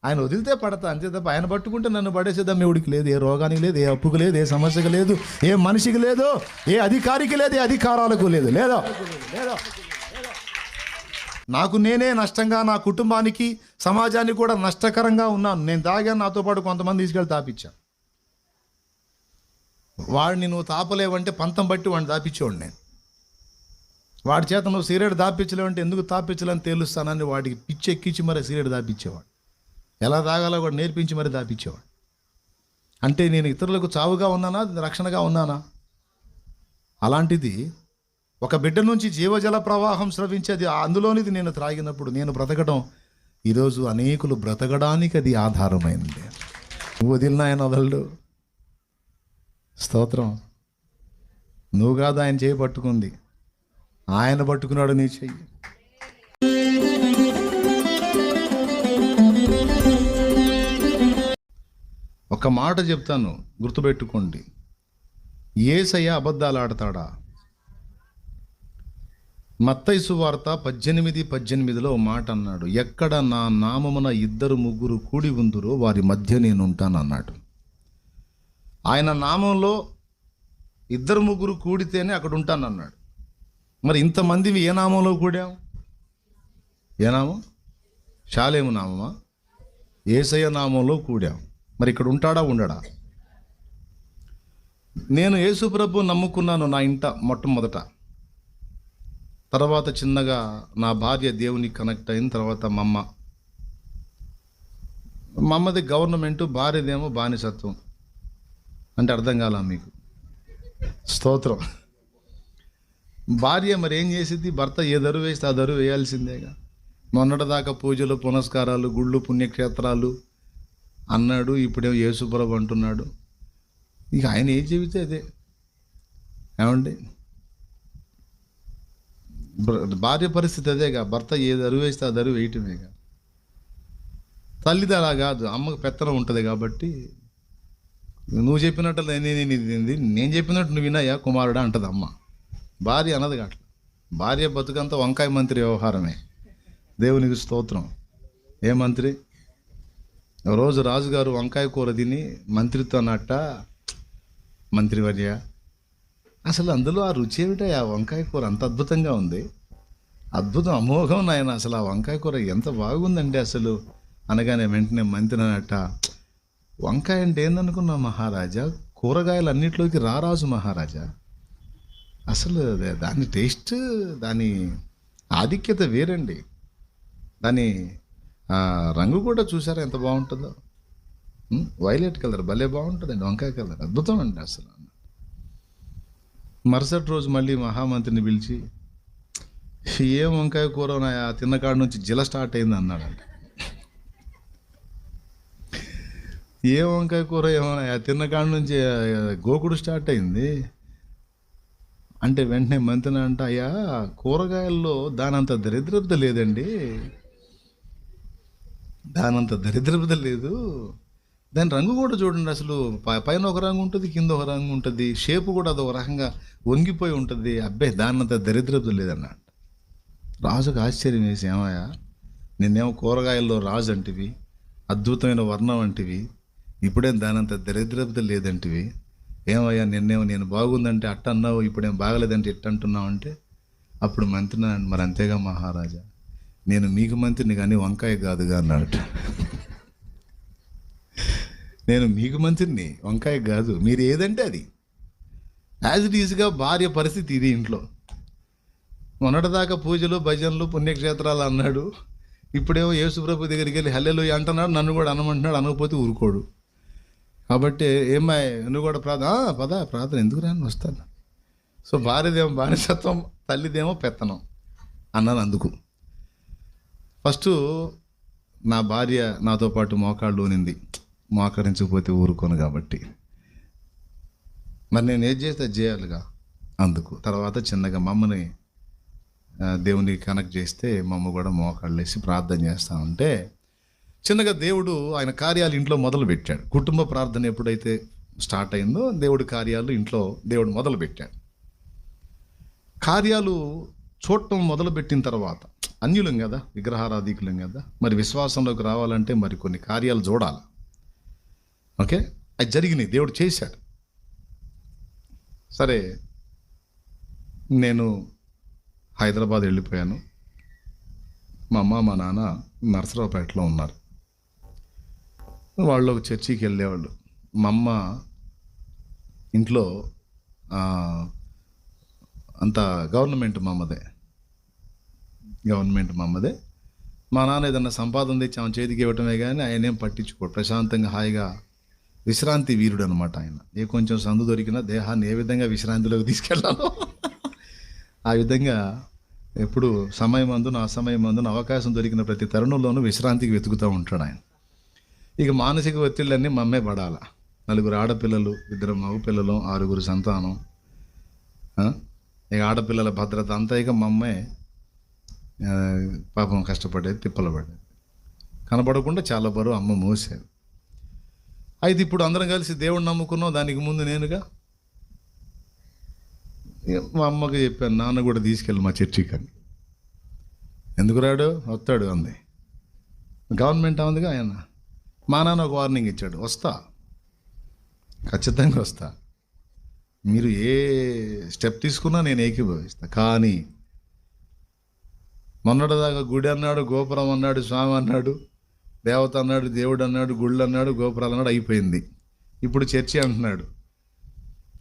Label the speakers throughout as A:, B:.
A: ఆయన వదిలితే పడతా అంతే తప్ప ఆయన పట్టుకుంటే నన్ను పడేసేద్దాం ఎవడికి లేదు. ఏ రోగానికి లేదు, ఏ అప్పుకు లేదు, ఏ సమస్యకు లేదు, ఏ మనిషికి లేదు, ఏ అధికారికి లేదు, ఏ అధికారాలకు లేదు. లేదో నాకు నేనే నష్టంగా, నా కుటుంబానికి సమాజానికి కూడా నష్టకరంగా ఉన్నాను. నేను తాగాను, నాతో పాటు కొంతమంది తీసుకెళ్ళి తాపించాను. వాడిని నువ్వు తాపలేవంటే పంతం బట్టి వాడిని తాపించేవాడు నేను. వాడి చేత నువ్వు సిగరెట్ దాపించలేవంటే ఎందుకు తాపించాలని తేలుస్తానని వాడికి పిచ్చి ఎక్కించి మరి సిగరెట్ దాపించేవాడు. ఎలా తాగాలో కూడా నేర్పించి మరి దాపించేవాడు. అంటే నేను ఇతరులకు చావుగా ఉన్నానా, రక్షణగా ఉన్నానా? అలాంటిది ఒక బిడ్డ నుంచి జీవజల ప్రవాహం స్రవించేది, అందులోనిది నేను త్రాగినప్పుడు నేను బ్రతకడం, ఈరోజు అనేకులు బ్రతకడానికి అది ఆధారమైంది. నువ్వు వదిలిన ఆయన వదలడు. స్తోత్రం. నువ్వు కాదు ఆయన చేయి పట్టుకుంది, ఆయన పట్టుకున్నాడు నీ చెయ్యి. ఒక మాట చెప్తాను, గుర్తుపెట్టుకోండి. యేసయ్య అబద్ధాలు ఆడతాడా? మత్తయి సువార్త 18:18లో మాట అన్నాడు, ఎక్కడ నా నామమున 2-3 కూడి ఉందురో వారి మధ్య నేను ఉంటానన్నాడు. ఆయన నామంలో 2-3 కూడితేనే అక్కడ ఉంటానన్నాడు. మరి ఇంతమంది ఏ నామంలో కూడాం? ఏ నామం? షాలేము నామమా? యేసయ్య నామంలో కూడాం. మరి ఇక్కడ ఉంటాడా, ఉండడా? నేను యేసు ప్రభు నమ్ముకున్నాను నా ఇంట మొట్టమొదట. తర్వాత చిన్నగా నా భార్య దేవునికి కనెక్ట్ అయిన తర్వాత మా అమ్మది గవర్నమెంటు, భార్యదేమో బానిసత్వం. అంటే అర్థం కాలా మీకు? స్తోత్రం. భార్య మరి ఏం చేసింది? భర్త ఏ దరువు వేస్తే ఆ దరువు వేయాల్సిందేగా. మొన్నటిదాకా పూజలు, పునస్కారాలు, గుళ్ళు, పుణ్యక్షేత్రాలు అన్నాడు, ఇప్పుడేమో యేసుప్రభు అంటున్నాడు. ఇక ఆయన ఏం చెబితే అదే. ఏమండి, భార్య పరిస్థితి అదేగా. భర్త ఏ దరువు వేస్తే ఆ దరువు వేయటమేగా. తల్లిది అలా కాదు, అమ్మకు పెత్తనం ఉంటుంది కాబట్టి నువ్వు చెప్పినట్టు నేను చెప్పినట్టు నువ్వు వినాయా కుమారుడా అంటది అమ్మ. భార్య అన్నది అట్లా. భార్య బతుకంతా వంకాయ మంత్రి వ్యవహారమే. దేవునికి స్తోత్రం. ఏ మంత్రి? రోజు రాజుగారు వంకాయ కూర తిని మంత్రితో అన్నట్ట, మంత్రివర్య అసలు అందులో ఆ రుచి ఏమిటా? ఆ వంకాయ కూర అంత అద్భుతంగా ఉంది, అద్భుతం, అమోఘం నాయన, అసలు ఆ వంకాయ కూర ఎంత బాగుందండి అసలు అనగానే వెంటనే మంత్రి అన్నట్ట, వంకాయ అంటే ఏందనుకున్నా మహారాజా, కూరగాయలు అన్నింటిలోకి రారాజు మహారాజా. అసలు దాని టేస్ట్, దాని ఆధిక్యత వేరండి. దాని రంగు కూడా చూసారా ఎంత బాగుంటుందో? వైలెట్ కలర్ భలే బాగుంటుందండి వంకాయ కలర్, అద్భుతం అండి అసలు. మరుసటి రోజు మళ్ళీ మహామంత్రిని పిలిచి, ఏం వంకాయ కూర ఆ తిన్నకాడ నుంచి జిల స్టార్ట్ అయింది అన్నాడంట. ఏ వంకాయ కూర ఏమన్నా ఆ తిన్నకాడ నుంచి గోకుడు స్టార్ట్ అయింది అంటే వెంటనే మంత్రి అంట, అయ్యా కూరగాయల్లో దానంత దరిద్రత లేదండి, దానంత దరిద్రత లేదు. దాని రంగు కూడా చూడండి, అసలు పైన ఒక రంగు ఉంటుంది, కింద ఒక రంగు ఉంటుంది, షేపు కూడా అదొక రకంగా వంగిపోయి ఉంటుంది. అబ్బే దానంత దరిద్రత లేదన్నాడు. రాజుకు ఆశ్చర్యం వేసి, ఏమయ్యా నిన్నేమో కూరగాయల్లో రాజు అంటివి, అద్భుతమైన వర్ణం అంటివి, ఇప్పుడేం దానంత దరిద్రత లేదంటివి, ఏమయ్యా నిన్నేమో నేను బాగుందంటే అట్ట అన్నావు, ఇప్పుడేం బాగలేదంటే ఇట్ట అంటున్నావు అంటే అప్పుడు మంత్రి మరి అంతేగా మహారాజా, నేను మీకు మంత్రిని కానీ వంకాయ కాదుగా అన్నాడు. నేను మీకు మంత్రిని, వంకాయ కాదు, మీరు ఏదంటే అది. యాజ్ ఇట్ ఈజ్గా భార్య పరిస్థితి ఇది ఇంట్లో. మొన్నటిదాకా పూజలు, భజనలు, పుణ్యక్షేత్రాలు అన్నాడు, ఇప్పుడేమో యేసుప్రభు దగ్గరికి వెళ్ళి హల్లెలూయా అంటున్నాడు, నన్ను కూడా అనమంటున్నాడు, అనకపోతే ఊరుకోడు. కాబట్టి ఏమాయ్ నువ్వు కూడా ప్రార్థన ఎందుకు రాని వస్తాను. సో భార్యదేమో బానిసత్వం, తల్లిదేమో పెత్తనం అన్నాను. అందుకు ఫస్ట్ నా భార్య నాతో పాటు మోకాళ్ళు ఉనింది, మోకరించకపోతే ఊరుకోను కాబట్టి మరి నేను ఏది చేస్తే అది చేయాలిగా. అందుకు తర్వాత చిన్నగా మమ్మని దేవునికి కనెక్ట్ చేస్తే మమ్మ కూడా మోకాళ్ళు వేసి ప్రార్థన చేస్తా ఉంటే చిన్నగా దేవుడు ఆయన కార్యాలు ఇంట్లో మొదలు పెట్టాడు. కుటుంబ ప్రార్థన ఎప్పుడైతే స్టార్ట్ అయిందో దేవుడి కార్యాలు ఇంట్లో దేవుడు మొదలు పెట్టాడు. కార్యాలు చూడటం మొదలుపెట్టిన తర్వాత అన్యులం కదా, విగ్రహారాధికులం కదా. మరి విశ్వాసంలోకి రావాలంటే మరి కొన్ని కార్యాలు చూడాలి. ఓకే, అది జరిగినాయి, దేవుడు చేశాడు. సరే, నేను హైదరాబాద్ వెళ్ళిపోయాను. మా అమ్మ మా నాన్న నరసరావుపేటలో ఉన్నారు. వాళ్ళు ఒక చర్చికి వెళ్ళేవాళ్ళు. మా అమ్మ ఇంట్లో అంత గవర్నమెంట్ మా అమ్మదే. మా నాన్న ఏదన్నా సంపాదన తెచ్చి ఆమె చేతికి ఇవ్వటమే కానీ ఆయన ఏం పట్టించుకోడు. ప్రశాంతంగా హాయిగా విశ్రాంతి వీరుడు అనమాట ఆయన. కొంచెం సందు దొరికినా దేహాన్ని ఏ విధంగా విశ్రాంతిలోకి తీసుకెళ్లాలో ఆ విధంగా ఎప్పుడు సమయమందున అసమయమందున అవకాశం దొరికిన ప్రతి తరుణంలోనూ విశ్రాంతికి వెతుకుతూ ఉంటాడు ఆయన. ఇక మానసిక ఒత్తిళ్ళన్నీ మా అమ్మే పడాల. 4 ఆడపిల్లలు, 2 మగపిల్లలు, 6 సంతానం. ఇక ఆడపిల్లల భద్రత అంతా ఇక మా అమ్మే పాపం కష్టపడేది, తిప్పలు పడేది. కనపడకుండా చాలా బరువు అమ్మ మోసేది. అయితే ఇప్పుడు అందరం కలిసి దేవుడిని నమ్ముకున్నాం. దానికి ముందు నేనుగా మా అమ్మకి చెప్పాను, నాన్న కూడా తీసుకెళ్ళి మా చర్చికి అని. ఎందుకు రాడు, వస్తాడు అంది. గవర్నమెంట్ ఉందిగా ఆయన. మా నాన్న ఒక వార్నింగ్ ఇచ్చాడు, వస్తా, ఖచ్చితంగా వస్తా, మీరు ఏ స్టెప్ తీసుకున్నా నేను ఏకీభవిస్తా. కానీ మొన్నటిదాకా గుడి అన్నాడు, గోపురం అన్నాడు, స్వామి అన్నాడు, దేవత అన్నాడు, దేవుడు అన్నాడు, గుళ్ళు అన్నాడు, గోపురాలు అన్నాడు, అయిపోయింది. ఇప్పుడు చర్చి అంటున్నాడు.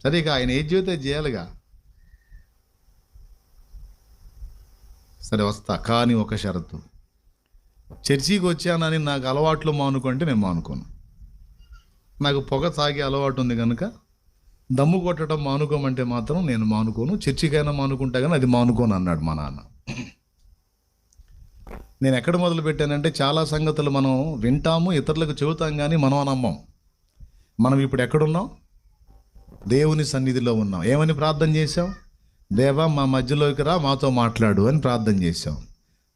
A: సరే, ఇక ఆయన ఏ జీవితం చేయాలిగా. సరే వస్తా, కానీ ఒక షరతు, చర్చికి వచ్చానని నాకు అలవాట్లు మానుకుంటే నేను మానుకోను. నాకు పొగ తాగే అలవాటు ఉంది కనుక దమ్ము కొట్టడం మానుకోమంటే మాత్రం నేను మానుకోను. చర్చికైనా మానుకుంటా కానీ అది మానుకోను అన్నాడు మా నాన్న. నేను ఎక్కడ మొదలు పెట్టానంటే, చాలా సంగతులు మనం వింటాము, ఇతరులకు చెబుతాం, కానీ మనం నమ్మం. మనం ఇప్పుడు ఎక్కడున్నాం? దేవుని సన్నిధిలో ఉన్నాం. ఏమని ప్రార్థన చేశాం? దేవా, మా మధ్యలోకి రా, మాతో మాట్లాడు అని ప్రార్థన చేశాం.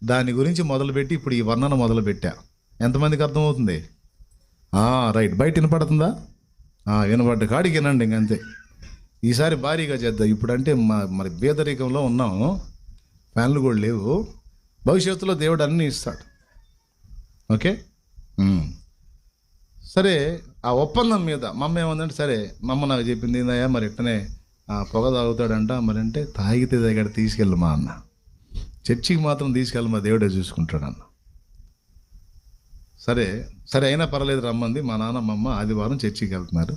A: దాని గురించి మొదలుపెట్టి ఇప్పుడు ఈ వర్ణన మొదలుపెట్టా. ఎంతమందికి అర్థమవుతుంది? రైట్. బయట వినపడుతుందా? వినపడ్డ కాడికి వినండి, ఇంకంతే. ఈసారి భారీగా చేద్దాం. ఇప్పుడంటే మరి పేదరికంలో ఉన్నాం, ఫ్యాన్లు కూడా లేవు. భవిష్యత్తులో దేవుడు అన్నీ ఇస్తాడు. ఓకే, సరే. ఆ ఒప్పందం మీద మా అమ్మ ఏమందంటే, సరే మా అమ్మ నాకు చెప్పింది ఏందయ్యా, మరి ఇట్టనే పొగ తాగుతాడంట, మరి అంటే తాగితే దగ్గర తీసుకెళ్ళి మా అన్న, చర్చికి మాత్రం తీసుకెళ్ళి మా దేవుడే చూసుకుంటాడు అన్న. సరే అయినా పర్లేదు రమ్మంది. మా నాన్న మా అమ్మ ఆదివారం చర్చికి వెళ్తున్నారు.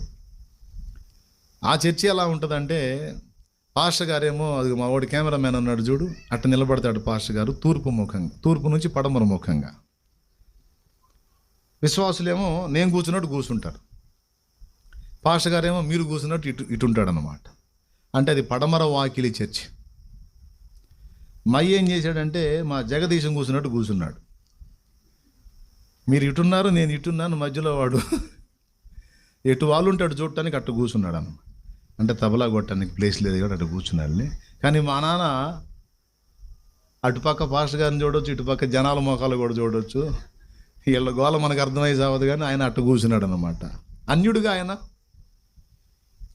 A: ఆ చర్చి ఎలా ఉంటుందంటే, పాస్టర్ గారేమో, అది మా వాడు కెమెరామ్యాన్ అన్నాడు చూడు, అట్ట నిలబడతాడు పాస్టర్ గారు తూర్పు నుంచి పడమర ముఖంగా. విశ్వాసులేమో నేను కూర్చున్నట్టు కూర్చుంటారు, పాస్టర్ గారేమో మీరు కూర్చున్నట్టు ఇటు ఉంటాడు అన్నమాట. అంటే అది పడమర వాకిలి చర్చి. ఏం చేశాడంటే, మా జగదీశం కూర్చున్నట్టు కూర్చున్నాడు. మీరు ఇటున్నారు, నేను ఇటున్నాను, మధ్యలో వాడు ఎటు వాళ్ళు ఉంటాడు చూడటానికి అట్టు కూర్చున్నాడు అన్న. అంటే తబలా కొట్టడానికి ప్లేస్ లేదు కాబట్టి అటు కూర్చున్నాడులే. కానీ మా నాన్న అటుపక్క పాస్టర్ గారిని చూడవచ్చు, ఇటుపక్క జనాల మోకాలు కూడా చూడవచ్చు. వీళ్ళ గోల మనకు అర్థమై సావదు, కానీ ఆయన అట్టు కూర్చున్నాడు అన్నమాట. అన్యుడిగా ఆయన.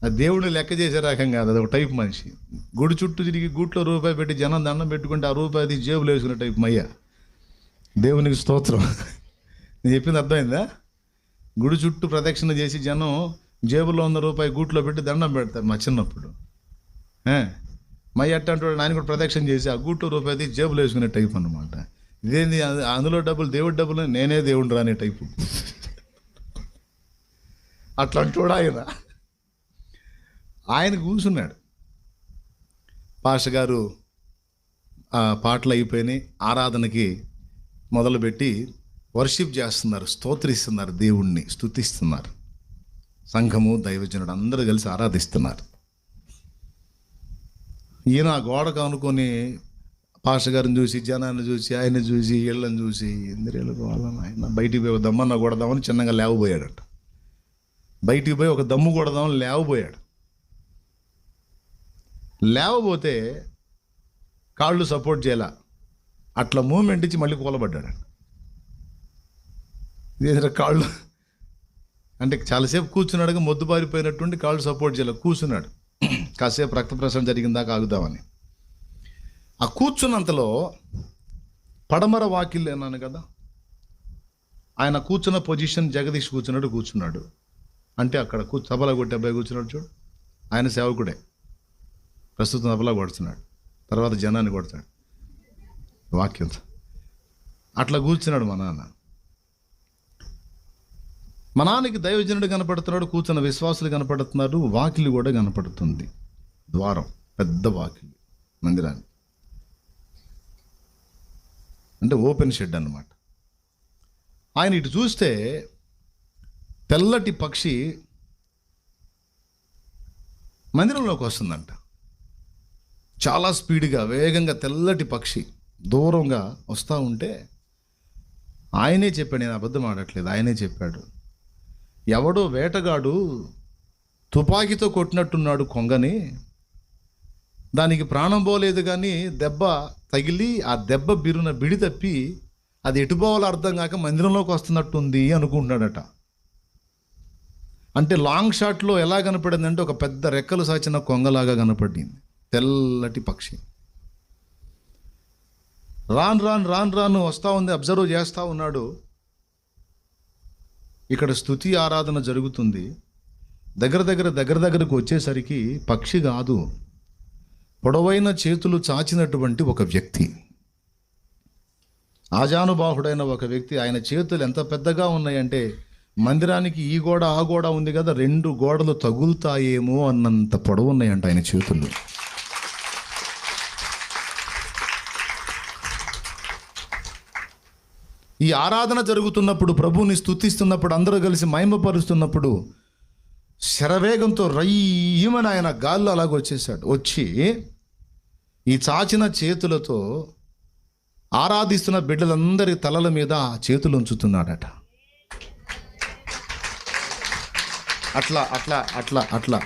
A: ఆ దేవుడిని లెక్క చేసే రకం కాదు, అది ఒక టైప్ మనిషి. గుడి చుట్టూ తిరిగి గూట్లో రూపాయి పెట్టి జనం దండం పెట్టుకుంటే ఆ రూపాయి జేబులు వేసుకునే టైప్ మయ్య. దేవునికి స్తోత్రం. నేను చెప్పింది అర్థమైందా? గుడి చుట్టూ ప్రదక్షిణ చేసి జనం జేబులో ఉన్న రూపాయి గూట్లో పెట్టి దండం పెడతారు. మా చిన్నప్పుడు మయ్య అట్టంటే ఆయన కూడా ప్రదక్షిణ చేసి ఆ గూట్లో రూపాయి జేబులు వేసుకునే టైప్ అన్నమాట. ఇదేంది అందులో డబ్బులు, దేవుడి డబ్బులు, నేనే దేవుడు రానే టైపు. అట్లా అంటాడు ఆయన కూర్చున్నాడు. పాస్టర్ గారు పాటలు అయిపోయినాయి, ఆరాధనకి మొదలుపెట్టి వర్షిప్ చేస్తున్నారు, స్తోత్రిస్తున్నారు, దేవుణ్ణి స్తుతిస్తున్నారు. సంఘము, దైవజనుడు అందరూ కలిసి ఆరాధిస్తున్నారు. ఈయన ఆ గోడకు అనుకొని పాస్టర్ గారిని చూసి, జనాన్ని చూసి, ఆయన చూసి, ఇళ్ళని చూసి, ఇంద్రియాలు వాళ్ళని ఆయన బయటికి పోయి ఒక దమ్మన్న కొడదామని చిన్నగా లేవబోయాడట. బయటికి పోయి ఒక దమ్ము కొడదామని లేవబోయాడు. లేవబోతే కాళ్ళు సపోర్ట్ చేయాల, అట్లా మూమెంట్ ఇచ్చి మళ్ళీ కూలబడ్డాడు. ఇదే కాళ్ళు అంటే చాలాసేపు కూర్చున్నాడుగా, మొద్దుబారిపోయినట్టుండి కాళ్ళు సపోర్ట్ చేయాలి, కూర్చున్నాడు. కాసేపు రక్త ప్రసరణ జరిగిన దాకా ఆగుదామని. ఆ కూర్చున్నంతలో పడమర వాకిళ్ళు అన్నాను కదా, ఆయన కూర్చున్న పొజిషన్ జగదీష్ కూర్చున్నాడు. అంటే అక్కడ తబలా కొట్టే అబ్బాయి కూర్చున్నాడు చూడు, ఆయన సేవకుడే. ప్రస్తుతం తబలా కొడుతున్నాడు, తర్వాత జనాన్ని కొడతాడు. వాక్యం అట్లా కూర్చున్నాడు మా నాన్న. మా నాన్నకి దైవజనుడు కనపడుతున్నాడు, కూర్చున్న విశ్వాసులు కనపడుతున్నారు, వాకిలి కూడా కనపడుతుంది. ద్వారం, పెద్ద వాకిలి మందిరానికి, అంటే ఓపెన్ షెడ్ అన్నమాట. ఆయన ఇటు చూస్తే తెల్లటి పక్షి మందిరంలోకి వస్తుందంట. చాలా స్పీడ్గా, వేగంగా తెల్లటి పక్షి దూరంగా వస్తూ ఉంటే ఆయనే చెప్పాడు, నేను అబద్ధం ఆడట్లేదు, ఆయనే చెప్పాడు, ఎవడో వేటగాడు తుపాకీతో కొట్టినట్టున్నాడు కొంగని, దానికి ప్రాణం పోలేదు కానీ దెబ్బ తగిలి ఆ దెబ్బ బిరున బిడి తప్పి అది ఎటుపోవాలో అర్థం కాక మందిరంలోకి వస్తున్నట్టుంది అనుకుంటున్నాడట. అంటే లాంగ్ షాట్లో ఎలా కనపడిందంటే ఒక పెద్ద రెక్కలు సాచిన కొంగలాగా కనపడింది తెల్లటి పక్షి. రాను వస్తూ ఉంది, అబ్జర్వ్ చేస్తూ ఉన్నాడు. ఇక్కడ స్తుతి ఆరాధన జరుగుతుంది. దగ్గరకు వచ్చేసరికి పక్షి కాదు, పొడవైన చేతులు చాచినటువంటి ఒక వ్యక్తి, ఆజానుబాహుడైన ఒక వ్యక్తి. ఆయన చేతులు ఎంత పెద్దగా ఉన్నాయంటే మందిరానికి ఈ గోడ ఆ గోడ ఉంది కదా, 2 గోడలు తగులుతాయేమో అన్నంత పొడవు ఉన్నాయంట ఆయన చేతులు. ఈ ఆరాధన జరుగుతున్నప్పుడు, ప్రభువుని స్తుతిస్తున్నప్పుడు, అందరూ కలిసి మహిమపరుస్తున్నప్పుడు శరవేగంతో రయ్యమని ఆయన గాల్లో అలాగ వచ్చేసాడు. వచ్చి ఈ చాచిన చేతులతో ఆరాధిస్తున్న బిడ్డలందరి తలల మీద ఆ చేతులు ఉంచుతున్నాడట. అట్లా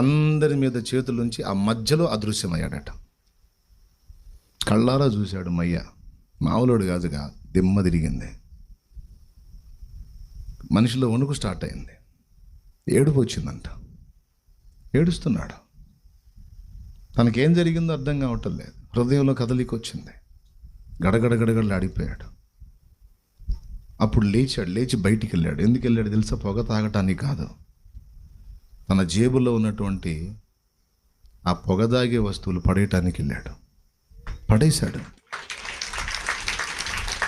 A: అందరి మీద చేతులుంచి ఆ మధ్యలో అదృశ్యమయ్యాడట. కళ్ళారా చూశాడు మయ్య, మామూలుడు కాదుగా, దిమ్మ తిరిగింది. మనిషిలో వణుకు స్టార్ట్ అయింది, ఏడుపు వచ్చిందంట. ఏడుస్తున్నాడు, తనకేం జరిగిందో అర్థం కావటం లేదు. హృదయంలో కదలిక వచ్చింది, గడగడలాడిపోయాడు. అప్పుడు లేచి బయటికి వెళ్ళాడు. ఎందుకు వెళ్ళాడు తెలుసా? పొగ తాగటానికి కాదు, తన జేబులో ఉన్నటువంటి ఆ పొగ తాగే వస్తువులు పడేయటానికి వెళ్ళాడు.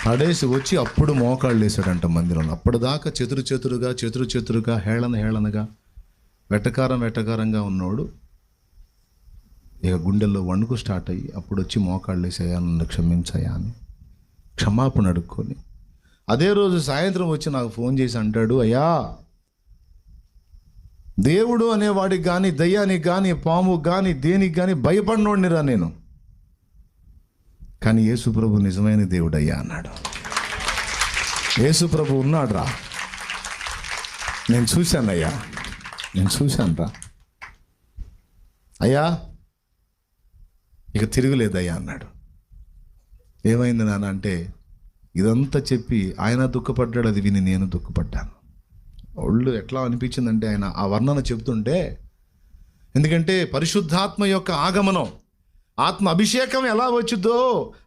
A: పడేసి వచ్చి అప్పుడు మోకాళ్ళు వేసాడంట మందిరంలో. అప్పటిదాకా చెతురుగా హేళనగా వెటకారంగా ఉన్నోడు ఇక గుండెల్లో వణుకు స్టార్ట్ అయ్యి అప్పుడు వచ్చి మోకాళ్ళు వేసాయా, నన్ను క్షమించాయా అని క్షమాపణ అడుక్కొని అదే రోజు సాయంత్రం వచ్చి నాకు ఫోన్ చేసి అంటాడు, అయ్యా, దేవుడు అనేవాడికి కానీ, దయ్యానికి కానీ, పాముకి కానీ, దేనికి కానీ భయపడినోడినిరా నేను, కానీ యేసుప్రభు నిజమైన దేవుడయ్యా అన్నాడు. యేసుప్రభు ఉన్నాడు రా, నేను చూశానయ్యా, నేను చూశాను రా అయ్యా, ఇక తిరుగులేదయ్యా అన్నాడు. ఏమైంది నాన్న అంటే, ఇదంతా చెప్పి ఆయన దుఃఖపడ్డాడు, అది విని నేను దుఃఖపడ్డాను. ఒళ్ళు ఎట్లా అనిపించిందంటే ఆయన ఆ వర్ణన చెప్తుంటే, ఎందుకంటే పరిశుద్ధాత్మ యొక్క ఆగమనం, ఆత్మ అభిషేకం ఎలా వచ్చిందో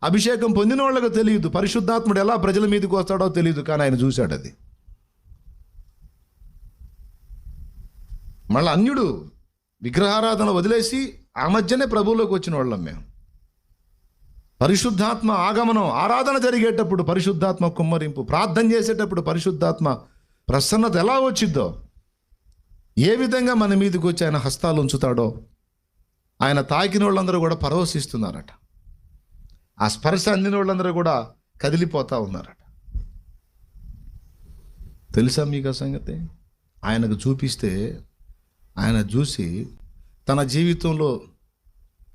A: అభిషేకం పొందిన వాళ్ళకు తెలియదు, పరిశుద్ధాత్ముడు ఎలా ప్రజల మీదకి వస్తాడో తెలియదు, కానీ ఆయన చూశాడు అది. మళ్ళీ అన్యుడు విగ్రహారాధన వదిలేసి ఆ మధ్యనే ప్రభువులోకి వచ్చిన వాళ్ళం మేము. పరిశుద్ధాత్మ ఆగమనం, ఆరాధన జరిగేటప్పుడు పరిశుద్ధాత్మ కుమ్మరింపు, ప్రార్థన చేసేటప్పుడు పరిశుద్ధాత్మ ప్రసన్నత ఎలా వచ్చిద్దో, ఏ విధంగా మన మీదకి వచ్చి ఆయన హస్తాలు ఉంచుతాడో, ఆయన తాకిన వాళ్ళందరూ కూడా పరవశిస్తున్నారట. ఆ స్పర్శ అందిన వాళ్ళందరూ కూడా కదిలిపోతూ ఉన్నారట. తెలుసా మీకు ఆ సంగతి? ఆయనకు చూపిస్తే ఆయన చూసి తన జీవితంలో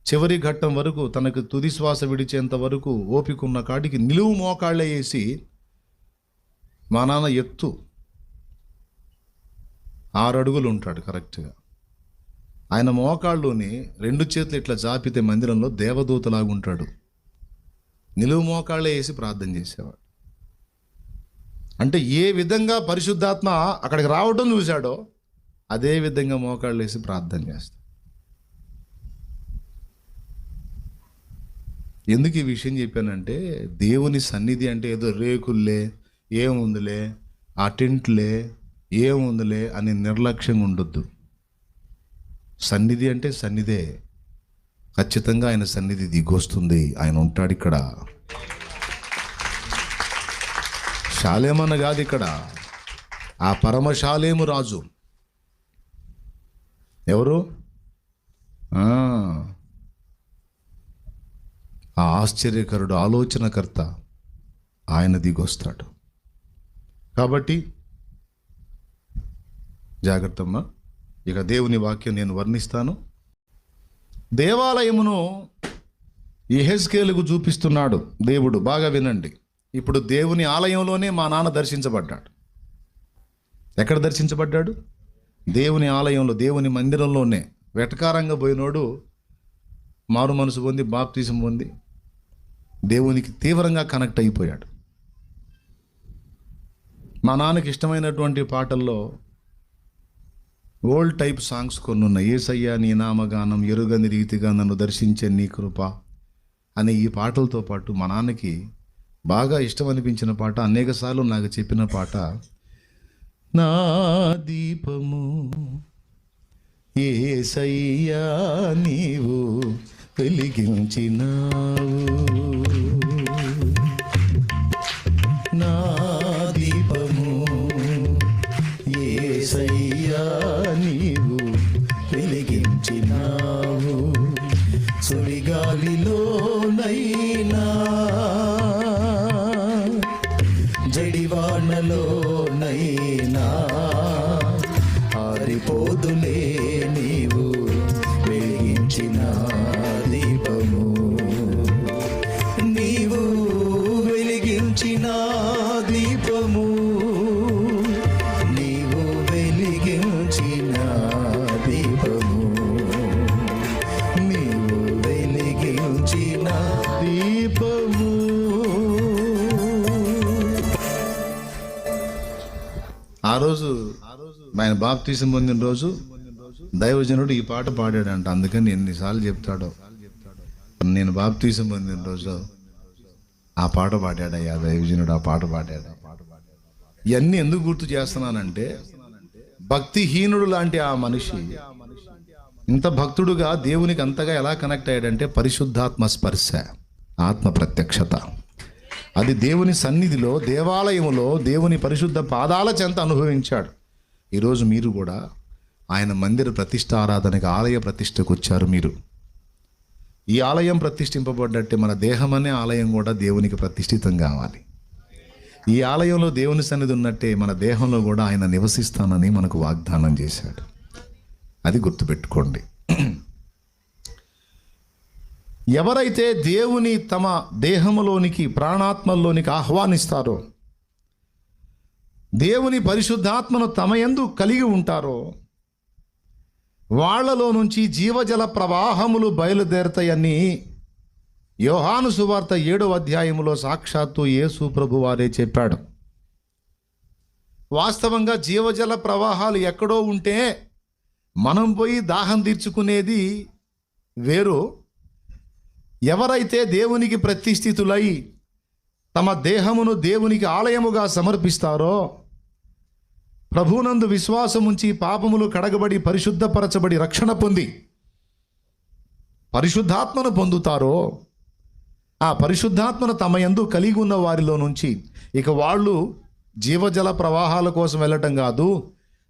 A: చివరి ఘట్టం వరకు, తనకు తుది శ్వాస విడిచేంత వరకు ఓపిక ఉన్న కాడికి నిలువు మోకాళ్ళే వేసి, మా నాన్న ఎత్తు 6 అడుగులు ఉంటాడు కరెక్ట్గా, ఆయన మోకాళ్ళుని 2 చేతులు ఇట్లా జాపితే మందిరంలో దేవదూతలాగా ఉంటాడు. నిలువు మోకాళ్ళే వేసి ప్రార్థన చేసేవాడు. అంటే ఏ విధంగా పరిశుద్ధాత్మ అక్కడికి రావడం చూశాడో అదే విధంగా మోకాళ్ళు వేసి ప్రార్థన చేస్తాడు. ఎందుకు ఈ విషయం చెప్పానంటే, దేవుని సన్నిధి అంటే ఏదో రేకుల్లే, ఏముందిలే, ఆ టెంట్లే, ఏముందిలే అని నిర్లక్ష్యంగా ఉండొద్దు. సన్నిధి అంటే సన్నిధే. ఖచ్చితంగా ఆయన సన్నిధి దిగొస్తుంది. ఆయన ఉంటాడు ఇక్కడ. శాలేమన్న కాదు ఇక్కడ, ఆ పరమశాలేము రాజు ఎవరు? ఆ ఆశ్చర్యకరుడు, ఆలోచనకర్త, ఆయన దిగొస్తాడు. కాబట్టి జాగ్రత్తమ్మా. ఇక దేవుని వాక్యం నేను వర్ణిస్తాను. దేవాలయమును యెహెజ్కేలుకు చూపిస్తున్నాడు దేవుడు. బాగా వినండి. ఇప్పుడు దేవుని ఆలయంలోనే మా నాన్న దర్శించబడ్డాడు. ఎక్కడ దర్శించబడ్డాడు? దేవుని ఆలయంలో, దేవుని మందిరంలోనే. వెటకారంగా పోయినోడు మారు మనసు పొంది బాప్తిజం పొంది దేవునికి తీవ్రంగా కనెక్ట్ అయిపోయాడు. మా నాన్నకి ఇష్టమైనటువంటి పాటల్లో ఓల్డ్ టైప్ సాంగ్స్ కొన్ని ఉన్నాయి. యేసయ్యా నీ నామగానం, ఎరుగని రీతిగా నన్ను దర్శించే నీ కృప అనే ఈ పాటలతో పాటు మా నాన్నకి బాగా ఇష్టం అనిపించిన పాట, అనేకసార్లు నాకు చెప్పిన పాట, నా దీపము యేసయ్యా నీవు వెలిగించినావు, నా దీపము యేసయ్యా నీవు వెలిగించినావు, సుడిగాలిలోనైనా జడివానలోనైనా ఆరిపోదులే నీవు వెలిగించిన దీపము, నీవు వెలిగించిన దీపము, నీవు వెలిగించిన దీపము, నీవు వెలిగించిన దీపము. ఆ రోజు ఆయన బాప్తిసం పొందిన రోజు దైవజనుడు ఈ పాట పాడాడంట. అందుకని ఎన్నిసార్లు చెప్తాడో, నేను బాప్తిసం పొందిన రోజు ఆ పాట పాడాడయ్యా దైవజనుడు, ఆ పాట పాడాడు. ఇవన్నీ ఎందుకు గుర్తు చేస్తున్నానంటే, భక్తిహీనుడు లాంటి ఆ మనిషి ఇంత భక్తుడుగా దేవునికి అంతగా ఎలా కనెక్ట్ అయ్యాడంటే, పరిశుద్ధాత్మ స్పర్శ, ఆత్మ ప్రత్యక్షత, అది దేవుని సన్నిధిలో, దేవాలయములో దేవుని పరిశుద్ధ పాదాల చెంత అనుభవించాడు. ఈరోజు మీరు కూడా ఆయన మందిర ప్రతిష్ఠ ఆరాధనకి, ఆలయ ప్రతిష్టకు వచ్చారు. మీరు ఈ ఆలయం ప్రతిష్ఠింపబడ్డట్టే మన దేహం అనే ఆలయం కూడా దేవునికి ప్రతిష్ఠితం కావాలి. ఈ ఆలయంలో దేవుని సన్నిధి ఉన్నట్టే మన దేహంలో కూడా ఆయన నివసిస్తానని మనకు వాగ్దానం చేశాడు. అది గుర్తుపెట్టుకోండి. ఎవరైతే దేవుని తమ దేహములోనికి, ప్రాణాత్మల్లోనికి ఆహ్వానిస్తారో, దేవుని పరిశుద్ధాత్మను తమ యందు కలిగి ఉంటారో, వాళ్లలో నుంచి జీవజల ప్రవాహములు బయలుదేరతాయని యోహాను సువార్త 7వ అధ్యాయములో సాక్షాత్తు యేసు ప్రభు వారే చెప్పాడు. వాస్తవంగా జీవజల ప్రవాహాలు ఎక్కడో ఉంటే మనం పోయి దాహం తీర్చుకునేది వేరు. ఎవరైతే దేవునికి ప్రతిష్ఠితులై తమ దేహమును దేవునికి ఆలయముగా సమర్పిస్తారో, ప్రభువునందు విశ్వాసముంచి పాపములు కడగబడి పరిశుద్ధపరచబడి రక్షణ పొంది పరిశుద్ధాత్మను పొందుతారో, ఆ పరిశుద్ధాత్మను తమ యందు కలిగి ఉన్న వారిలో నుంచి ఇక వాళ్ళు జీవజల ప్రవాహాల కోసం వెళ్ళటం కాదు,